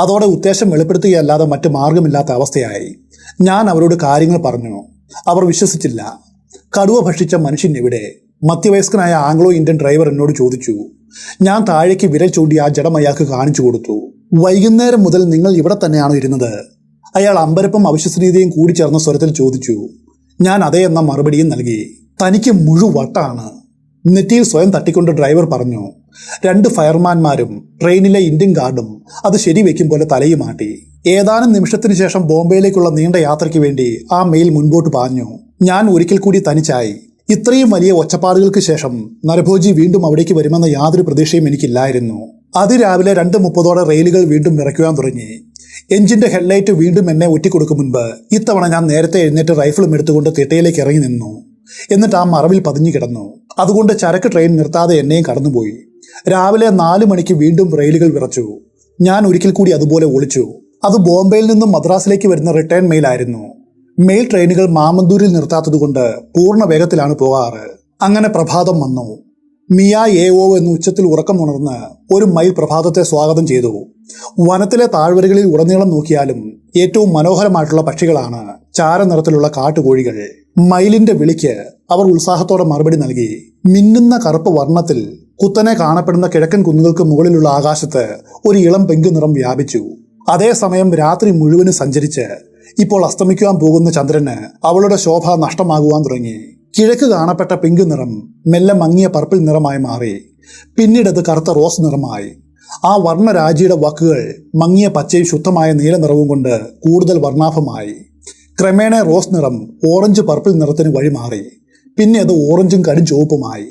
Speaker 1: അതോടെ ഉദ്ദേശം വെളിപ്പെടുത്തുകയല്ലാതെ മറ്റു മാർഗമില്ലാത്ത അവസ്ഥയായി. ഞാൻ അവരോട് കാര്യങ്ങൾ പറഞ്ഞു. അവർ വിശ്വസിച്ചില്ല. കടുവ ഭക്ഷിച്ച മനുഷ്യൻ എവിടെ? മധ്യവയസ്കനായ ആംഗ്ലോ ഇന്ത്യൻ ഡ്രൈവർ എന്നോട് ചോദിച്ചു. ഞാൻ താഴേക്ക് വിരൽ ചൂണ്ടി ആ ജഡം അയാൾക്ക് കാണിച്ചു കൊടുത്തു. വൈകുന്നേരം മുതൽ നിങ്ങൾ ഇവിടെ തന്നെയാണോ ഇരുന്നത്? അയാൾ അമ്പരപ്പും അവിശ്വസനീയതയും കൂടി ചേർന്ന സ്വരത്തിൽ ചോദിച്ചു. ഞാൻ അതേ എന്ന മറുപടിയും നൽകി. തനിക്ക് മുഴുവട്ടാണ്, നെറ്റിയിൽ സ്വയം തട്ടിക്കൊണ്ട് ഡ്രൈവർ പറഞ്ഞു. 2 ഫയർമാൻമാരും ട്രെയിനിലെ ഇന്ത്യൻ ഗാർഡും അത് ശരിവെക്കും പോലെ തലയും മാറ്റി. ഏതാനും നിമിഷത്തിന് ശേഷം ബോംബെയിലേക്കുള്ള നീണ്ട യാത്രയ്ക്ക് വേണ്ടി ആ മെയിൽ മുൻപോട്ട് പാഞ്ഞു. ഞാൻ ഒരിക്കൽ കൂടി തനിച്ചായി. ഇത്രയും വലിയ ഒച്ചപ്പാടുകൾക്ക് ശേഷം നരഭോജി വീണ്ടും അവിടേക്ക് വരുമെന്ന യാതൊരു പ്രതീക്ഷയും എനിക്കില്ലായിരുന്നു. അതിരാവിലെ 2:30 റെയിലുകൾ വീണ്ടും നിറയ്ക്കുവാൻ തുടങ്ങി. എഞ്ചിന്റെ ഹെഡ്ലൈറ്റ് വീണ്ടും എന്നെ ഒറ്റിക്കൊടുക്കും മുൻപ് ഇത്തവണ ഞാൻ നേരത്തെ എഴുന്നേറ്റ് റൈഫിളും എടുത്തുകൊണ്ട് തിട്ടയിലേക്ക് ഇറങ്ങി നിന്നു. എന്നിട്ട് ആ മറവിൽ പതിഞ്ഞു കിടന്നു. അതുകൊണ്ട് ചരക്ക് ട്രെയിൻ നിർത്താതെ എന്നെയും കടന്നുപോയി. രാവിലെ 4 മണിക്ക് വീണ്ടും റെയിലുകൾ വിറച്ചു. ഞാൻ ഒരിക്കൽ കൂടി അതുപോലെ ഒളിച്ചു. അത് ബോംബെയിൽ നിന്നും മദ്രാസിലേക്ക് വരുന്ന റിട്ടേൺ മെയിലായിരുന്നു. മെയിൽ ട്രെയിനുകൾ മാമന്തൂരിൽ നിർത്താത്തതുകൊണ്ട് പൂർണ്ണ വേഗത്തിലാണ് പോകാറ്. അങ്ങനെ പ്രഭാതം വന്നു. മിയ ഏവോ എന്ന് ഉച്ചത്തിൽ ഉറക്കമുണർന്ന് 1 മൈൽ പ്രഭാതത്തെ സ്വാഗതം ചെയ്തു. വനത്തിലെ താഴ്വരകളിൽ ഉടനീളം നോക്കിയാലും ഏറ്റവും മനോഹരമായിട്ടുള്ള പക്ഷികളാണ് ചാരനിറത്തിലുള്ള കാട്ടുകോഴികൾ. മയിലിന്റെ വിളിക്ക് അവർ ഉത്സാഹത്തോടെ മറുപടി നൽകി. മിന്നുന്ന കറുപ്പ് വർണ്ണത്തിൽ കുത്തനെ കാണപ്പെടുന്ന കിഴക്കൻ കുന്നുകൾക്ക് മുകളിലുള്ള ആകാശത്ത് ഒരു ഇളം പെങ്കു നിറം വ്യാപിച്ചു. അതേസമയം രാത്രി മുഴുവനും സഞ്ചരിച്ച് ഇപ്പോൾ അസ്തമിക്കുവാൻ പോകുന്ന ചന്ദ്രന് അവളുടെ ശോഭ നഷ്ടമാകുവാൻ തുടങ്ങി. കിഴക്ക് കാണപ്പെട്ട പിങ്ക് നിറം മെല്ലെ മങ്ങിയ പർപ്പിൾ നിറമായി മാറി. പിന്നീട് അത് കറുത്ത റോസ് നിറമായി. ആ വർണ്ണരാജിയുടെ വാക്കുകൾ മങ്ങിയ പച്ചയും ശുദ്ധമായ നീല നിറവും കൊണ്ട് കൂടുതൽ വർണ്ണാഭമായി. ക്രമേണ റോസ് നിറം ഓറഞ്ച് പർപ്പിൾ നിറത്തിന് വഴിമാറി. പിന്നെ അത് ഓറഞ്ചും കടും ചുവപ്പുമായി.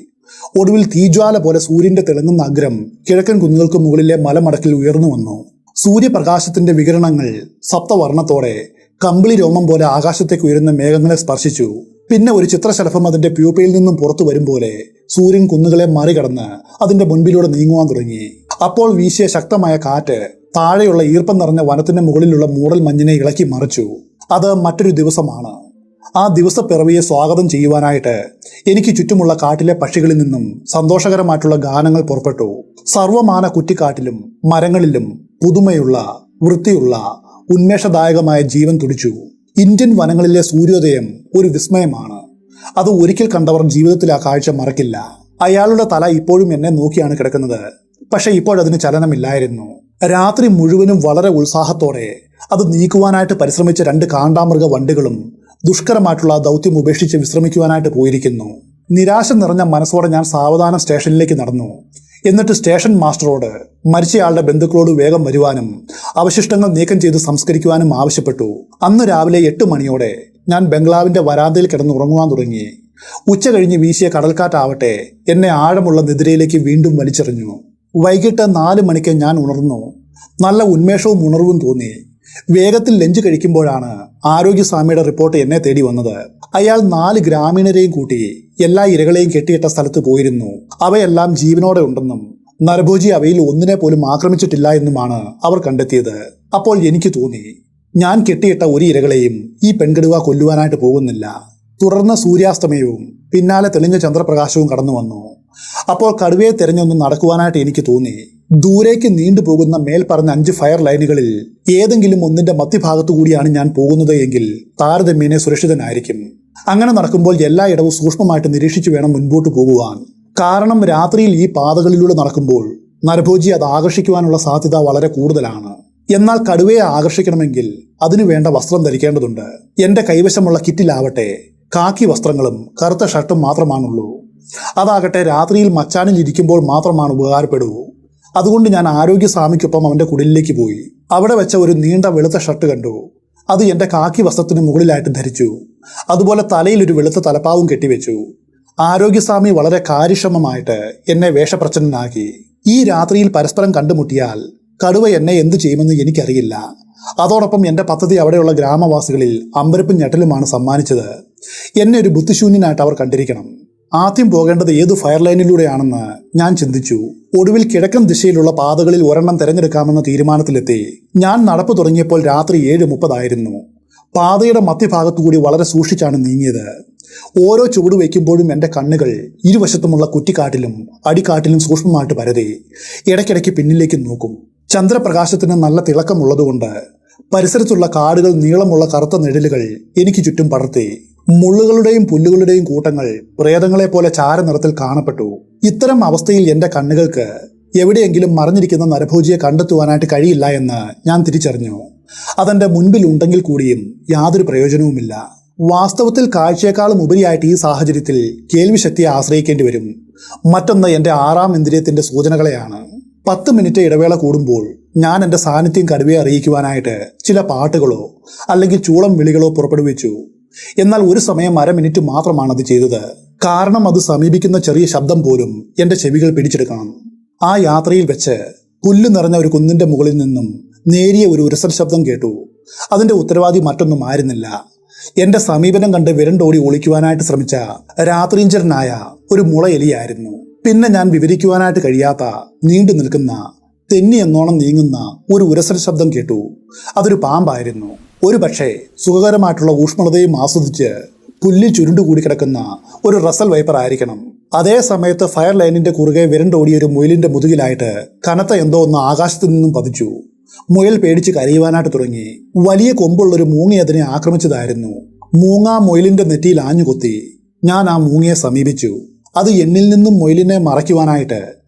Speaker 1: ഒടുവിൽ തീജ്വാല പോലെ സൂര്യന്റെ തിളങ്ങുന്ന അഗ്രം കിഴക്കൻ കുന്നുകൾക്ക് മുകളിലെ മലമടക്കിൽ ഉയർന്നു വന്നു. സൂര്യപ്രകാശത്തിന്റെ വികിരണങ്ങൾ സപ്തവർണ്ണത്തോടെ കമ്പിളി രോമം പോലെ ആകാശത്തേക്ക് ഉയരുന്ന മേഘങ്ങളെ സ്പർശിച്ചു. പിന്നെ ഒരു ചിത്രശലഭം അതിന്റെ പ്യൂപ്പയിൽ നിന്നും പുറത്തു വരും പോലെ സൂര്യൻ കുന്നുകളെ മറികടന്ന് അതിന്റെ മുൻപിലൂടെ നീങ്ങുവാൻ തുടങ്ങി. അപ്പോൾ വീശിയ ശക്തമായ കാറ്റ് താഴെയുള്ള ഈർപ്പം നിറഞ്ഞ വനത്തിന്റെ മുകളിലുള്ള മൂടൽ മഞ്ഞിനെ ഇളക്കി മറിച്ചു. അത് മറ്റൊരു ദിവസമാണ്. ആ ദിവസപ്പിറവിയെ സ്വാഗതം ചെയ്യുവാനായിട്ട് എനിക്ക് ചുറ്റുമുള്ള കാട്ടിലെ പക്ഷികളിൽ നിന്നും സന്തോഷകരമായിട്ടുള്ള ഗാനങ്ങൾ പുറപ്പെട്ടു. സർവമാന കുറ്റിക്കാട്ടിലും മരങ്ങളിലും പുതുമയുള്ള, വൃത്തിയുള്ള, ഉന്മേഷദായകമായ ജീവൻ തുടിച്ചു. ഇന്ത്യൻ വനങ്ങളിലെ സൂര്യോദയം ഒരു വിസ്മയമാണ്. അത് ഒരിക്കൽ കണ്ടവർ ജീവിതത്തിൽ ആ കാഴ്ച മറക്കില്ല. അയാളുടെ തല ഇപ്പോഴും എന്നെ നോക്കിയാണ് കിടക്കുന്നത്. പക്ഷെ ഇപ്പോഴതിന് ചലനമില്ലായിരുന്നു. രാത്രി മുഴുവനും വളരെ ഉത്സാഹത്തോടെ അത് നീക്കുവാനായിട്ട് പരിശ്രമിച്ച 2 കാണ്ടാമൃഗ വണ്ടികളും ദുഷ്കരമായിട്ടുള്ള ദൗത്യം ഉപേക്ഷിച്ച് വിശ്രമിക്കുവാനായിട്ട് പോയിരിക്കുന്നു. നിരാശ നിറഞ്ഞ മനസ്സോടെ ഞാൻ സാവധാനം സ്റ്റേഷനിലേക്ക് നടന്നു. എന്നിട്ട് സ്റ്റേഷൻ മാസ്റ്ററോട് മരിച്ചയാളുടെ ബന്ധുക്കളോട് വേഗം വരുവാനും അവശിഷ്ടങ്ങൾ നീക്കം ചെയ്ത് സംസ്കരിക്കുവാനും ആവശ്യപ്പെട്ടു. അന്ന് രാവിലെ 8 മണിയോടെ ഞാൻ ബംഗ്ലാവിന്റെ വരാന്തയിൽ കിടന്ന് ഉറങ്ങുവാൻ തുടങ്ങി. ഉച്ച കഴിഞ്ഞ് വീശിയ കടൽക്കാറ്റാവട്ടെ എന്നെ ആഴമുള്ള നിദ്രയിലേക്ക് വീണ്ടും വലിച്ചെറിഞ്ഞു. വൈകിട്ട് 4 മണിക്ക് ഞാൻ ഉണർന്നു. നല്ല ഉന്മേഷവും ഉണർവും തോന്നി. വേഗത്തിൽ ലഞ്ച് കഴിക്കുമ്പോഴാണ് ആരോഗ്യസ്വാമിയുടെ റിപ്പോർട്ട് എന്നെ തേടി വന്നത്. അയാൾ 4 ഗ്രാമീണരെയും കൂട്ടി എല്ലാ ഇരകളെയും കെട്ടിയിട്ട സ്ഥലത്ത് പോയിരുന്നു. അവയെല്ലാം ജീവനോടെ ഉണ്ടെന്നും നരഭോജി അവയിൽ ഒന്നിനെ പോലും ആക്രമിച്ചിട്ടില്ല എന്നുമാണ് അവർ കണ്ടെത്തിയത്. അപ്പോൾ എനിക്ക് തോന്നി, ഞാൻ കെട്ടിയിട്ട ഒരു ഇരകളെയും ഈ പെൺകടുവ കൊല്ലുവാനായിട്ട് പോകുന്നില്ല. തുടർന്ന് സൂര്യാസ്തമയവും പിന്നാലെ തെളിഞ്ഞ ചന്ദ്രപ്രകാശവും കടന്നു വന്നു. അപ്പോൾ കടുവയെ തിരഞ്ഞൊന്ന് നടക്കുവാനായിട്ട് എനിക്ക് തോന്നി. ദൂരേക്ക് നീണ്ടുപോകുന്ന മേൽപ്പറഞ്ഞ 5 ഫയർ ലൈനുകളിൽ ഏതെങ്കിലും ഒന്നിന്റെ മധ്യഭാഗത്തു കൂടിയാണ് ഞാൻ പോകുന്നത് എങ്കിൽ താരതമ്യേന സുരക്ഷിതനായിരിക്കും. അങ്ങനെ നടക്കുമ്പോൾ എല്ലായിടവും സൂക്ഷ്മമായിട്ട് നിരീക്ഷിച്ചു വേണം മുൻപോട്ട് പോകുവാൻ. കാരണം രാത്രിയിൽ ഈ പാതകളിലൂടെ നടക്കുമ്പോൾ നരഭോജി അത് ആകർഷിക്കുവാനുള്ള സാധ്യത വളരെ കൂടുതലാണ്. എന്നാൽ കടുവയെ ആകർഷിക്കണമെങ്കിൽ അതിനു വേണ്ട വസ്ത്രം ധരിക്കേണ്ടതുണ്ട്. എന്റെ കൈവശമുള്ള കിറ്റിലാവട്ടെ കാക്കി വസ്ത്രങ്ങളും കറുത്ത ഷർട്ടും മാത്രമാണുള്ളൂ. അതാകട്ടെ രാത്രിയിൽ മച്ചാനിൽ ഇരിക്കുമ്പോൾ മാത്രമാണ് ഉപകാരപ്പെടൂ. അതുകൊണ്ട് ഞാൻ ആരോഗ്യസ്വാമിക്കൊപ്പം അവന്റെ കുടിലിലേക്ക് പോയി. അവിടെ വെച്ച ഒരു നീണ്ട വെളുത്ത ഷർട്ട് കണ്ടു. അത് എന്റെ കാക്കി വസ്ത്രത്തിന് മുകളിലായിട്ട് ധരിച്ചു. അതുപോലെ തലയിൽ ഒരു വെളുത്ത തലപ്പാവും കെട്ടിവെച്ചു. ആരോഗ്യസ്വാമി വളരെ കാര്യക്ഷമമായിട്ട് എന്നെ വേഷപ്രച്ഛന്നനാക്കി. ഈ രാത്രിയിൽ പരസ്പരം കണ്ടുമുട്ടിയാൽ കടുവ എന്നെ എന്തു ചെയ്യുമെന്ന് എനിക്കറിയില്ല. അതോടൊപ്പം എന്റെ പദ്ധതി അവിടെയുള്ള ഗ്രാമവാസികളിൽ അമ്പരപ്പും ഞെട്ടലുമാണ് സമ്മാനിച്ചത്. എന്നെ ഒരു ബുദ്ധിശൂന്യനായിട്ട് അവർ കണ്ടിരിക്കണം. ആദ്യം പോകേണ്ടത് ഏതു ഫയർ ലൈനിലൂടെയാണെന്ന് ഞാൻ ചിന്തിച്ചു. ഒടുവിൽ കിഴക്കൻ ദിശയിലുള്ള പാതകളിൽ ഒരെണ്ണം തിരഞ്ഞെടുക്കാമെന്ന തീരുമാനത്തിലെത്തി. ഞാൻ നടപ്പ് തുടങ്ങിയപ്പോൾ രാത്രി 7:30 ആയിരുന്നു. പാതയുടെ മധ്യഭാഗത്തുകൂടി വളരെ സൂക്ഷിച്ചാണ് നീങ്ങിയത്. ഓരോ ചുവട് വയ്ക്കുമ്പോഴും എൻ്റെ കണ്ണുകൾ ഇരുവശത്തുമുള്ള കുറ്റിക്കാട്ടിലും അടിക്കാട്ടിലും സൂക്ഷ്മമായിട്ട് പരതി. ഇടയ്ക്കിടയ്ക്ക് പിന്നിലേക്ക് നോക്കും. ചന്ദ്രപ്രകാശത്തിന് നല്ല തിളക്കമുള്ളതുകൊണ്ട് പരിസരത്തുള്ള കാടുകൾ നീളമുള്ള കറുത്ത നിഴലുകൾ എനിക്ക് ചുറ്റും പടർത്തി. മുള്ളുകളുടെയും പുല്ലുകളുടെയും കൂട്ടങ്ങൾ പ്രേതങ്ങളെ പോലെ ചാരനിറത്തിൽ കാണപ്പെട്ടു. ഇത്തരം അവസ്ഥയിൽ എൻ്റെ കണ്ണുകൾക്ക് എവിടെയെങ്കിലും മറഞ്ഞിരിക്കുന്ന നരഭോജിയെ കണ്ടെത്തുവാനായിട്ട് കഴിയില്ല എന്ന് ഞാൻ തിരിച്ചറിഞ്ഞു. അതെന്റെ മുൻപിൽ ഉണ്ടെങ്കിൽ കൂടിയും യാതൊരു പ്രയോജനവുമില്ല. വാസ്തവത്തിൽ കാഴ്ചയെക്കാളും ഉപരിയായിട്ട് ഈ സാഹചര്യത്തിൽ കേൾവിശക്തിയെ ആശ്രയിക്കേണ്ടി വരും. മറ്റൊന്ന് എൻ്റെ 6ാം ഇന്ദ്രിയത്തിന്റെ സൂചനകളെയാണ്. 10 മിനിറ്റ് ഇടവേള കൂടുമ്പോൾ ഞാൻ എൻ്റെ സാന്നിധ്യം കടുവയെ അറിയിക്കുവാനായിട്ട് ചില പാട്ടുകളോ അല്ലെങ്കിൽ ചൂളം വിളികളോ പുറപ്പെടുവിച്ചു. എന്നാൽ ഒരു സമയം 1/2 മിനിറ്റ് മാത്രമാണ് അത് ചെയ്തത്. കാരണം അത് സമീപിക്കുന്ന ചെറിയ ശബ്ദം പോലും എൻ്റെ ചെവികൾ പിടിച്ചെടുക്കണം. ആ യാത്രയിൽ വെച്ച് പുല്ല് നിറഞ്ഞ ഒരു കുന്നിന്റെ മുകളിൽ നിന്നും നേരിയ ഒരു ഉരസൽ ശബ്ദം കേട്ടു. അതിന്റെ ഉത്തരവാദി മറ്റൊന്നും ആയിരുന്നില്ല. എന്റെ സമീപനം കണ്ട് വിരണ്ടോടി ഒളിക്കുവാനായിട്ട് ശ്രമിച്ച രാത്രിഞ്ചരനായ ഒരു മുളയെലിയായിരുന്നു. പിന്നെ ഞാൻ വിവരിക്കുവാനായിട്ട് കഴിയാത്ത നീണ്ടു നിൽക്കുന്ന തെന്നി എന്നോണം നീങ്ങുന്ന ഒരു ഉരസൽ ശബ്ദം കേട്ടു. അതൊരു പാമ്പായിരുന്നു. ഒരു പക്ഷേ സുഖകരമായിട്ടുള്ള ഊഷ്മളതയും ആസ്വദിച്ച് പുല്ലിൽ ചുരുണ്ടുകൂടി കിടക്കുന്ന ഒരു റസൽ വൈപ്പർ ആയിരിക്കണം. അതേ സമയത്ത് ഫയർ ലൈനിന്റെ കുറുകെ വിരണ്ടോടിയ ഒരു മുയലിന്റെ മുതുകിലായിട്ട് കനത്ത എന്തോ ഒന്ന് ആകാശത്തു നിന്നും പതിച്ചു. മുയൽ പേടിച്ച് കരയുവാനായിട്ട് തുടങ്ങി. വലിയ കൊമ്പുള്ളൊരു മൂങ്ങ അതിനെ ആക്രമിച്ചതായിരുന്നു. മൂങ്ങ മുയലിന്റെ നെറ്റിയിൽ ആഞ്ഞുകൊത്തി. ഞാൻ ആ മൂങ്ങയെ സമീപിച്ചു. അത് എന്നിൽ നിന്നും മുയലിനെ മറയ്ക്കുവാനായിട്ട്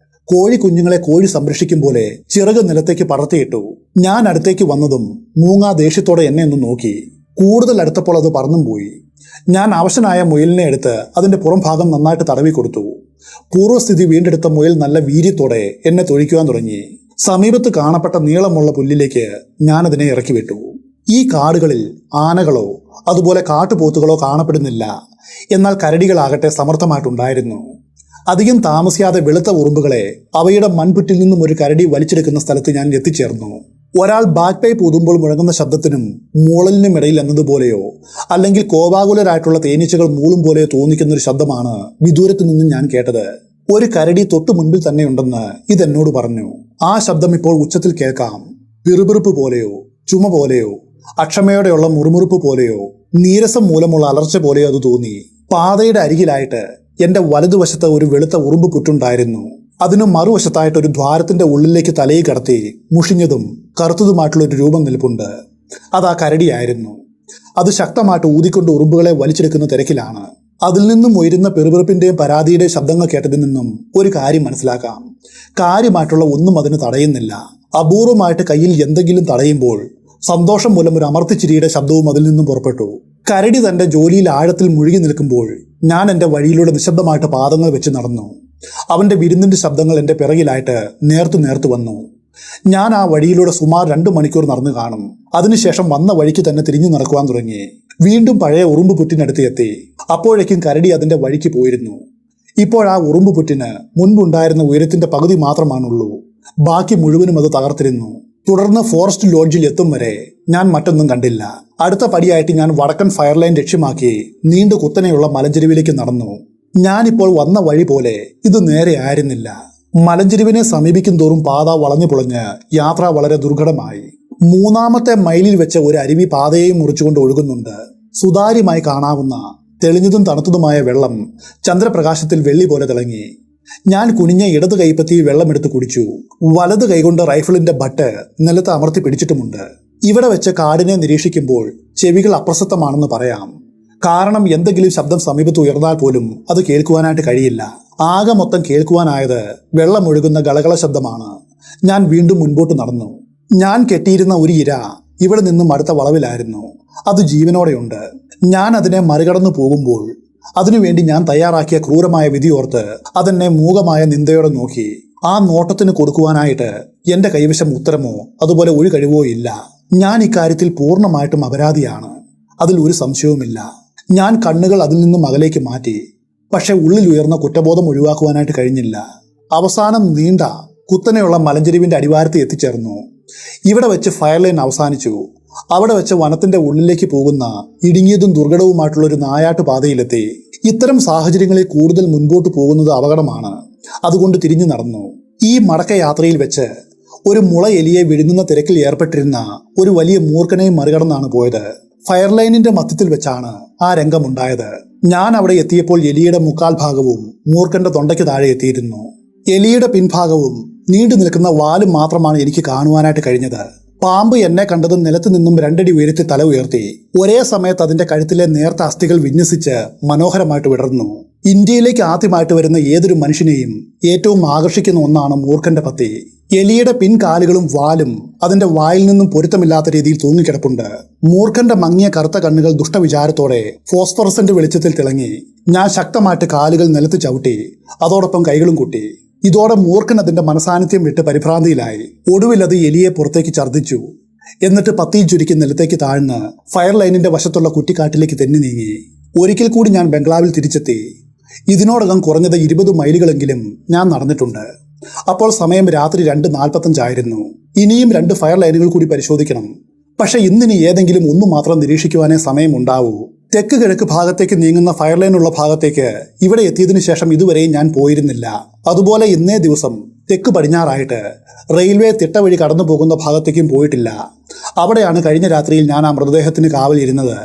Speaker 1: കോഴി കുഞ്ഞുങ്ങളെ കോഴി സംരക്ഷിക്കും പോലെ ചിറക് നിലത്തേക്ക് പടർത്തിയിട്ടു. ഞാൻ അടുത്തേക്ക് വന്നതും മൂങ്ങ ദേഷ്യത്തോടെ എന്നെ ഒന്ന് നോക്കി. കൂടുതൽ അടുത്തപ്പോൾ അത് പറന്നും പോയി. ഞാൻ അവശനായ മുയലിനെ എടുത്ത് അതിന്റെ പുറം ഭാഗം നന്നായിട്ട് തടവി കൊടുത്തു. പൂർവ്വസ്ഥിതി വീണ്ടെടുത്ത മുയൽ നല്ല വീര്യത്തോടെ എന്നെ തൊഴിക്കുവാൻ തുടങ്ങി. സമീപത്ത് കാണപ്പെട്ട നീളമുള്ള പുല്ലിലേക്ക് ഞാനതിനെ ഇറക്കി വിട്ടു. ഈ കാടുകളിൽ ആനകളോ അതുപോലെ കാട്ടുപോത്തുകളോ കാണപ്പെടുന്നില്ല. എന്നാൽ കരടികളാകട്ടെ സമർത്ഥമായിട്ടുണ്ടായിരുന്നു. അധികം താമസിയാതെ വെളുത്ത ഉറുമ്പുകളെ അവയുടെ മൺപുറ്റിൽ നിന്നും ഒരു കരടി വലിച്ചെടുക്കുന്ന സ്ഥലത്ത് ഞാൻ എത്തിച്ചേർന്നു. ഒരാൾ ബാക്ക് പൈപ്പ് ഊതുമ്പോൾ മുഴങ്ങുന്ന ശബ്ദത്തിനും മൂളലിനും ഇടയിൽ എന്നതുപോലെയോ അല്ലെങ്കിൽ കോപാകുലരായിട്ടുള്ള തേനീച്ചകൾ മൂളും പോലെയോ തോന്നിക്കുന്നൊരു ശബ്ദമാണ് വിദൂരത്തു നിന്നും ഞാൻ കേട്ടത്. ഒരു കരടി തൊട്ടു മുൻപിൽ തന്നെയുണ്ടെന്ന് ഇതെന്നോട് പറഞ്ഞു. ആ ശബ്ദം ഇപ്പോൾ ഉച്ചത്തിൽ കേൾക്കാം. പിറുപിറുപ്പ് പോലെയോ ചുമ പോലെയോ അക്ഷമയോടെയുള്ള മുറുമുറുപ്പ് പോലെയോ നീരസം മൂലമുള്ള അലർച്ച പോലെയോ അത് തോന്നി. പാതയുടെ അരികിലായിട്ട് എന്റെ വലതുവശത്ത് ഒരു വെളുത്ത ഉറുമ്പ് പുറ്റുണ്ടായിരുന്നു. അതിനു മറുവശത്തായിട്ട് ഒരു ദ്വാരത്തിന്റെ ഉള്ളിലേക്ക് തലയിൽ കടത്തി മുഷിഞ്ഞതും കറുത്തതുമായിട്ടുള്ള ഒരു രൂപം നിൽപ്പുണ്ട്. അത് ആ കരടിയായിരുന്നു. അത് ശക്തമായിട്ട് ഊതിക്കൊണ്ട് ഉറുമ്പുകളെ വലിച്ചെടുക്കുന്ന തിരക്കിലാണ്. അതിൽ നിന്നും ഉയരുന്ന പെറുപെറുപ്പിന്റെയും പരാതിയുടെയും ശബ്ദങ്ങൾ കേട്ടതിൽ നിന്നും ഒരു കാര്യം മനസ്സിലാക്കാം. കാര്യമായിട്ടുള്ള ഒന്നും അതിന് തടയുന്നില്ല. അപൂർവമായിട്ട് കയ്യിൽ എന്തെങ്കിലും തടയുമ്പോൾ സന്തോഷം മൂലം ഒരു അമർത്തിച്ചിരിയുടെ ശബ്ദവും അതിൽ നിന്നും പുറപ്പെട്ടു. കരടി തന്റെ ജോലിയിൽ ആഴത്തിൽ മുഴുകി നിൽക്കുമ്പോൾ ഞാൻ എന്റെ വഴിയിലൂടെ നിശബ്ദമായിട്ട് പാദങ്ങൾ വെച്ച് നടന്നു. അവന്റെ വിരുന്നിന്റെ ശബ്ദങ്ങൾ എന്റെ പിറകിലായിട്ട് നേർത്തു വന്നു. ഞാൻ ആ വഴിയിലൂടെ സുമാർ 2 മണിക്കൂർ നടന്നു കാണും. അതിനുശേഷം വന്ന വഴിക്ക് തന്നെ തിരിഞ്ഞു നടക്കുവാൻ തുടങ്ങി. വീണ്ടും പഴയ ഉറുമ്പ് പുറ്റിനടുത്ത് എത്തി. അപ്പോഴേക്കും കരടി അതിന്റെ വഴിക്ക് പോയിരുന്നു. ഇപ്പോൾ ആ ഉറുമ്പ് പുറ്റിന് മുൻപുണ്ടായിരുന്ന ഉയരത്തിന്റെ പകുതി മാത്രമാണുള്ളൂ. ബാക്കി മുഴുവനും അത് തകർത്തിരുന്നു. തുടർന്ന് ഫോറസ്റ്റ് ലോഡ്ജിൽ എത്തും വരെ ഞാൻ മറ്റൊന്നും കണ്ടില്ല. അടുത്ത പടിയായിട്ട് ഞാൻ വടക്കൻ ഫയർലൈൻ ലക്ഷ്യമാക്കി നീണ്ടു കുത്തനെയുള്ള മലഞ്ചെരുവിലേക്ക് നടന്നു. ഞാനിപ്പോൾ വന്ന വഴി പോലെ ഇത് നേരെ ആയിരുന്നില്ല. മലഞ്ചെരുവിനെ സമീപിക്കും തോറും പാത വളഞ്ഞു പൊളഞ്ഞ് യാത്ര വളരെ ദുർഘടമായി. 3ാമത്തെ മൈലിൽ വെച്ച് ഒരു അരുവി പാതയെയും മുറിച്ചുകൊണ്ട് ഒഴുകുന്നുണ്ട്. സുതാര്യമായി കാണാവുന്ന തെളിഞ്ഞതും തണുത്തതുമായ വെള്ളം ചന്ദ്രപ്രകാശത്തിൽ വെള്ളി പോലെ തിളങ്ങി. ഞാൻ കുനിഞ്ഞ ഇടത് കൈപ്പത്തിയിൽ വെള്ളമെടുത്ത് കുടിച്ചു. വലത് കൈകൊണ്ട് റൈഫിളിന്റെ ബട്ട് നിലത്ത് അമർത്തി പിടിച്ചിട്ടുമുണ്ട്. ഇവിടെ വെച്ച് കാടിനെ നിരീക്ഷിക്കുമ്പോൾ ചെവികൾ അപ്രസക്തമാണെന്ന് പറയാം. കാരണം എന്തെങ്കിലും ശബ്ദം സമീപത്ത് ഉയർന്നാൽ പോലും അത് കേൾക്കുവാനായിട്ട് കഴിയില്ല. ആകെ മൊത്തം കേൾക്കുവാനായത് വെള്ളമൊഴുകുന്ന ഗളകള ശബ്ദമാണ്. ഞാൻ വീണ്ടും മുൻപോട്ട് നടന്നു. ഞാൻ കെട്ടിയിരുന്ന ഒരു ഇര ഇവിടെ നിന്നും അടുത്ത വളവിലായിരുന്നു. അത് ജീവനോടെയുണ്ട്. ഞാൻ അതിനെ മറികടന്നു പോകുമ്പോൾ അതിനുവേണ്ടി ഞാൻ തയ്യാറാക്കിയ ക്രൂരമായ വിധിയോർത്ത് അതെന്നെ മൂകമായ നിന്ദയോടെ നോക്കി. ആ നോട്ടത്തിന് കൊടുക്കുവാനായിട്ട് എന്റെ കൈവശം ഉത്തരമോ അതുപോലെ ഒരു കഴിവോ ഇല്ല. ഞാൻ ഇക്കാര്യത്തിൽ പൂർണ്ണമായിട്ടും അപരാധിയാണ്. അതിൽ ഒരു സംശയവുമില്ല. ഞാൻ കണ്ണുകൾ അതിൽ നിന്നും അകലേക്ക് മാറ്റി. പക്ഷെ ഉള്ളിൽ ഉയർന്ന കുറ്റബോധം ഒഴിവാക്കുവാനായിട്ട് കഴിഞ്ഞില്ല. അവസാനം നീണ്ട കുത്തനെയുള്ള മലഞ്ചെരിവിന്റെ അടിവാരത്ത് എത്തിച്ചേർന്നു. ഇവിടെ വെച്ച് ഫയർലൈൻ അവസാനിച്ചു. അവിടെ വെച്ച് വനത്തിന്റെ ഉള്ളിലേക്ക് പോകുന്ന ഇടുങ്ങിയതും ദുർഘടവുമായിട്ടുള്ള ഒരു നായാട്ട് പാതയിലെത്തി. ഇത്തരം സാഹചര്യങ്ങളിൽ കൂടുതൽ മുൻപോട്ട് പോകുന്നത് അപകടമാണ്. അതുകൊണ്ട് തിരിഞ്ഞു നടന്നു. ഈ മടക്കയാത്രയിൽ വെച്ച് ഒരു മുള എലിയെ വിഴുങ്ങുന്ന തിരക്കിൽ ഏർപ്പെട്ടിരുന്ന ഒരു വലിയ മൂർഖനെ മറികടന്നാണ് പോയത്. ഫയർലൈനിന്റെ മധ്യത്തിൽ വെച്ചാണ് ആ രംഗമുണ്ടായത്. ഞാൻ അവിടെ എത്തിയപ്പോൾ എലിയുടെ മുക്കാൽ ഭാഗവും മൂർഖന്റെ തൊണ്ടയ്ക്ക് താഴെ എത്തിയിരുന്നു. എലിയുടെ പിൻഭാഗവും നീണ്ടു നിൽക്കുന്ന വാലും മാത്രമാണ് എനിക്ക് കാണുവാനായിട്ട് കഴിഞ്ഞത്. പാമ്പ് എന്നെ കണ്ടത് നിലത്ത് നിന്നും 2 അടി ഉയരത്തിൽ തല ഉയർത്തി. ഒരേ സമയത്ത് അതിന്റെ കഴുത്തിലെ നേർത്ത അസ്ഥികൾ വിന്യസിച്ച് മനോഹരമായിട്ട് വിടർന്നു. ഇന്ത്യയിലേക്ക് ആദ്യമായിട്ട് വരുന്ന ഏതൊരു മനുഷ്യനെയും ഏറ്റവും ആകർഷിക്കുന്ന ഒന്നാണ് മൂർഖന്റെ പത്തി. എലിയുടെ പിൻകാലുകളും വാലും അതിന്റെ വായിൽ നിന്നും പൊരുത്തമില്ലാത്ത രീതിയിൽ തൂങ്ങിക്കിടപ്പുണ്ട്. മൂർഖന്റെ മങ്ങിയ കറുത്ത കണ്ണുകൾ ദുഷ്ടവിചാരത്തോടെ ഫോസ്ഫറസന്റ് വെളിച്ചത്തിൽ തിളങ്ങി. ഞാൻ ശക്തമായിട്ട് കാലുകൾ നിലത്ത് ചവിട്ടി. അതോടൊപ്പം കൈകളും കുട്ടി. ഇതോടെ മൂർഖൻ അതിന്റെ മനസാന്നിധ്യം വിട്ട് പരിഭ്രാന്തിയിലായി. ഒടുവിൽ അത് എലിയെ പുറത്തേക്ക് ഛർദ്ദിച്ചു. എന്നിട്ട് പത്തിയും ചുരുക്കി നിലത്തേക്ക് താഴ്ന്ന് ഫയർ ലൈനിന്റെ വശത്തുള്ള കുറ്റിക്കാട്ടിലേക്ക് തെന്നി നീങ്ങി. ഒരിക്കൽ കൂടി ഞാൻ ബംഗ്ലാവിൽ തിരിച്ചെത്തി. ഇതിനോടകം കുറഞ്ഞത് 20 മൈലുകളെങ്കിലും ഞാൻ നടന്നിട്ടുണ്ട്. അപ്പോൾ സമയം രാത്രി 2:45 ആയിരുന്നു. ഇനിയും 2 ഫയർ ലൈനുകൾ കൂടി പരിശോധിക്കണം. പക്ഷെ ഇന്നിനി ഏതെങ്കിലും ഒന്ന് മാത്രം നിരീക്ഷിക്കുവാനേ സമയമുണ്ടാവൂ. തെക്ക് കിഴക്ക് ഭാഗത്തേക്ക് നീങ്ങുന്ന ഫയർ ലൈനുള്ള ഭാഗത്തേക്ക് ഇവിടെ എത്തിയതിനു ശേഷം ഇതുവരെയും ഞാൻ പോയിരുന്നില്ല. അതുപോലെ ഇന്നേ ദിവസം തെക്ക് പടിഞ്ഞാറായിട്ട് റെയിൽവേ തിട്ട വഴി കടന്നു പോകുന്ന ഭാഗത്തേക്കും പോയിട്ടില്ല. അവിടെയാണ് കഴിഞ്ഞ രാത്രിയിൽ ഞാൻ ആ മൃതദേഹത്തിന് കാവലിരുന്നത്.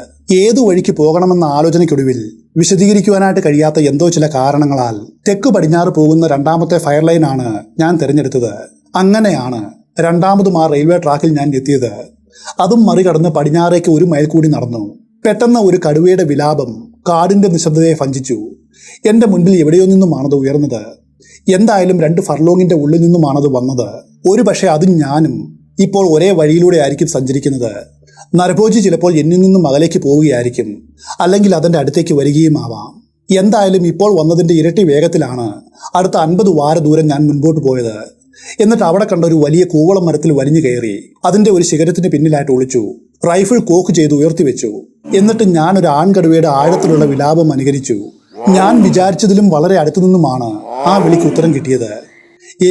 Speaker 1: ഏതു വഴിക്ക് പോകണമെന്ന ആലോചനയ്ക്കൊടുവിൽ വിശദീകരിക്കുവാനായിട്ട് കഴിയാത്ത എന്തോ ചില കാരണങ്ങളാൽ തെക്ക് പടിഞ്ഞാറ് പോകുന്ന 2ാമത്തെ ഫയർ ലൈനാണ് ഞാൻ തിരഞ്ഞെടുത്തത്. അങ്ങനെയാണ് രണ്ടാമതും ആ റെയിൽവേ ട്രാക്കിൽ ഞാൻ എത്തിയത്. അതും മറികടന്ന് പടിഞ്ഞാറേക്ക് 1 മൈൽ കൂടി നടന്നു. പെട്ടെന്ന് ഒരു കടുവയുടെ വിലാപം കാടിന്റെ നിശബ്ദതയെ ഭഞ്ചിച്ചു. എന്റെ മുൻപിൽ എവിടെയോ നിന്നുമാണത് ഉയർന്നത്. എന്തായാലും 2 ഫർലോങ്ങിന്റെ ഉള്ളിൽ നിന്നുമാണത് വന്നത്. ഒരു പക്ഷേ അതും ഞാനും ഇപ്പോൾ ഒരേ വഴിയിലൂടെ ആയിരിക്കും സഞ്ചരിക്കുന്നത്. നരഭോജി ചിലപ്പോൾ എന്നിൽ നിന്നും അകലേക്ക് പോവുകയായിരിക്കും, അല്ലെങ്കിൽ അതിന്റെ അടുത്തേക്ക് വരികയും ആവാം. എന്തായാലും ഇപ്പോൾ വന്നതിന്റെ ഇരട്ടി വേഗത്തിലാണ് അടുത്ത 50 വാര ദൂരം ഞാൻ മുൻപോട്ട് പോയത്. എന്നിട്ട് അവിടെ കണ്ട ഒരു വലിയ കൂവളം മരത്തിൽ വലിഞ്ഞു കയറി അതിന്റെ ഒരു ശിഖരത്തിന് പിന്നിലായിട്ട് ഒളിച്ചു. റൈഫിൾ കോക്ക് ചെയ്ത് ഉയർത്തിവെച്ചു. എന്നിട്ട് ഞാൻ ഒരു ആൺകടുവയുടെ ആഴത്തിലുള്ള വിലാപം അനുകരിച്ചു. ഞാൻ വിചാരിച്ചതിലും വളരെ അടുത്തു നിന്നുമാണ് ആ വിളിക്ക് ഉത്തരം കിട്ടിയത്.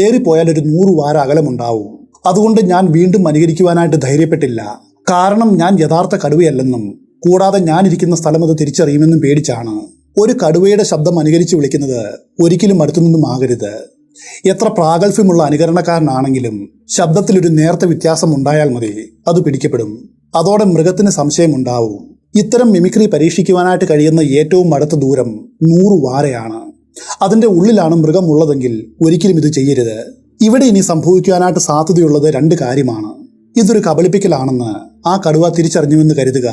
Speaker 1: ഏറിപ്പോയാൽ ഒരു 100 വാര അകലമുണ്ടാവും. അതുകൊണ്ട് ഞാൻ വീണ്ടും അനുകരിക്കുവാനായിട്ട് ധൈര്യപ്പെട്ടില്ല. കാരണം ഞാൻ യഥാർത്ഥ കടുവയല്ലെന്നും കൂടാതെ ഞാൻ ഇരിക്കുന്ന സ്ഥലം അത് തിരിച്ചറിയുമെന്നും പേടിച്ചാണ്. ഒരു കടുവയുടെ ശബ്ദം അനുകരിച്ച് വിളിക്കുന്നത് ഒരിക്കലും അടുത്തുനിന്നും ആകരുത്. എത്ര പ്രാഗൽഭ്യമുള്ള അനുകരണക്കാരനാണെങ്കിലും ശബ്ദത്തിലൊരു നേർത്ത വ്യത്യാസം ഉണ്ടായാൽ മതി, അത് പിടിക്കപ്പെടും. അതോടെ മൃഗത്തിന് സംശയമുണ്ടാവും. ഇത്തരം മിമിക്രി പരീക്ഷിക്കുവാനായിട്ട് കഴിയുന്ന ഏറ്റവും അടുത്ത ദൂരം 100 വാരയാണ്. അതിന്റെ ഉള്ളിലാണ് മൃഗം ഉള്ളതെങ്കിൽ ഒരിക്കലും ഇത് ചെയ്യരുത്. ഇവിടെ ഇനി സംഭവിക്കാനായിട്ട് സാധ്യതയുള്ളത് 2 കാര്യമാണ്. ഇതൊരു കബളിപ്പിക്കലാണെന്ന് ആ കടുവ തിരിച്ചറിഞ്ഞുവെന്ന് കരുതുക.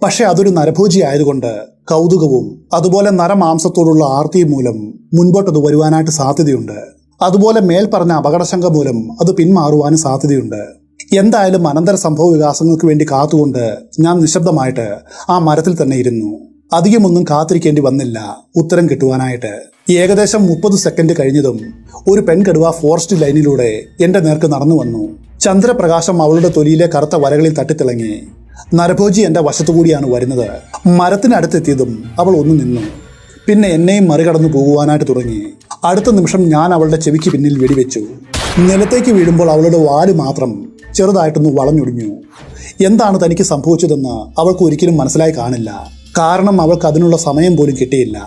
Speaker 1: പക്ഷെ അതൊരു നരഭോജി ആയതുകൊണ്ട് കൗതുകവും അതുപോലെ നരമാംസത്തോടുള്ള ആർത്തിയും മൂലം മുൻപോട്ടത് വരുവാനായിട്ട് സാധ്യതയുണ്ട്. അതുപോലെ മേൽപ്പറഞ്ഞ അപകടശങ്ക മൂലം അത് പിന്മാറുവാനും സാധ്യതയുണ്ട്. എന്തായാലും അനന്തര സംഭവ വികാസങ്ങൾക്ക് വേണ്ടി കാത്തുകൊണ്ട് ഞാൻ നിശബ്ദമായിട്ട് ആ മരത്തിൽ തന്നെ ഇരുന്നു. അധികമൊന്നും കാത്തിരിക്കേണ്ടി വന്നില്ല ഉത്തരം കിട്ടുവാനായിട്ട്. ഏകദേശം 30 സെക്കൻഡ് കഴിഞ്ഞതും ഒരു പെൺകടുവ ഫോറസ്റ്റ് ലൈനിലൂടെ എന്റെ നേർക്ക് നടന്നു വന്നു. ചന്ദ്രപ്രകാശം അവളുടെ തൊലിയിലെ കറുത്ത വരകളിൽ തട്ടിത്തിളങ്ങി. നരഭോജി എന്റെ വശത്തുകൂടിയാണ് വരുന്നത്. മരത്തിനടുത്തെത്തിയതും അവൾ ഒന്ന് നിന്നു. പിന്നെ എന്നെയും മറികടന്നു പോകുവാനായിട്ട് തുടങ്ങി. അടുത്ത നിമിഷം ഞാൻ അവളുടെ ചെവിക്ക് പിന്നിൽ വെടിവെച്ചു. നിലത്തേക്ക് വീഴുമ്പോൾ അവളുടെ വാല് മാത്രം ചെറുതായിട്ടൊന്ന് വളഞ്ഞൊടിഞ്ഞു. എന്താണ് തനിക്ക് സംഭവിച്ചതെന്ന് അവൾക്ക് ഒരിക്കലും മനസ്സിലായി കാണില്ല. കാരണം അവൾക്ക് അതിനുള്ള സമയം പോലും കിട്ടിയില്ല.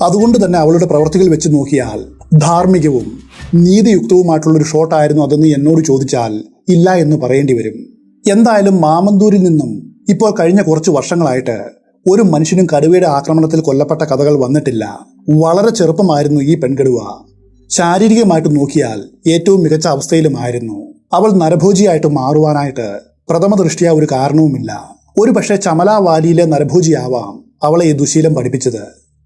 Speaker 1: അതുകൊണ്ട് തന്നെ അവളുടെ പ്രവർത്തികൾ വെച്ച് നോക്കിയാൽ ധാർമ്മികവും നീതിയുക്തവുമായിട്ടുള്ളൊരു ഷോട്ടായിരുന്നു അതെന്ന് എന്നോട് ചോദിച്ചാൽ ഇല്ല എന്ന് പറയേണ്ടി വരും. എന്തായാലും മാമന്തൂരിൽ നിന്നും ഇപ്പോൾ കഴിഞ്ഞ കുറച്ച് വർഷങ്ങളായിട്ട് ഒരു മനുഷ്യനും കടുവയുടെ ആക്രമണത്തിൽ കൊല്ലപ്പെട്ട കഥകൾ വന്നിട്ടില്ല. വളരെ ചെറുപ്പമായിരുന്നു ഈ പെൺകടുവ. ശാരീരികമായിട്ട് നോക്കിയാൽ ഏറ്റവും മികച്ച അവസ്ഥയിലുമായിരുന്നു. അവൾ നരഭോജിയായിട്ട് മാറുവാനായിട്ട് പ്രഥമ ദൃഷ്ട്യാ ഒരു കാരണവുമില്ല. ഒരു പക്ഷേ ചമലാ വാലിയിലെ നരഭോജിയാവാം അവളെ ഈ ദുശീലം പഠിപ്പിച്ചത്.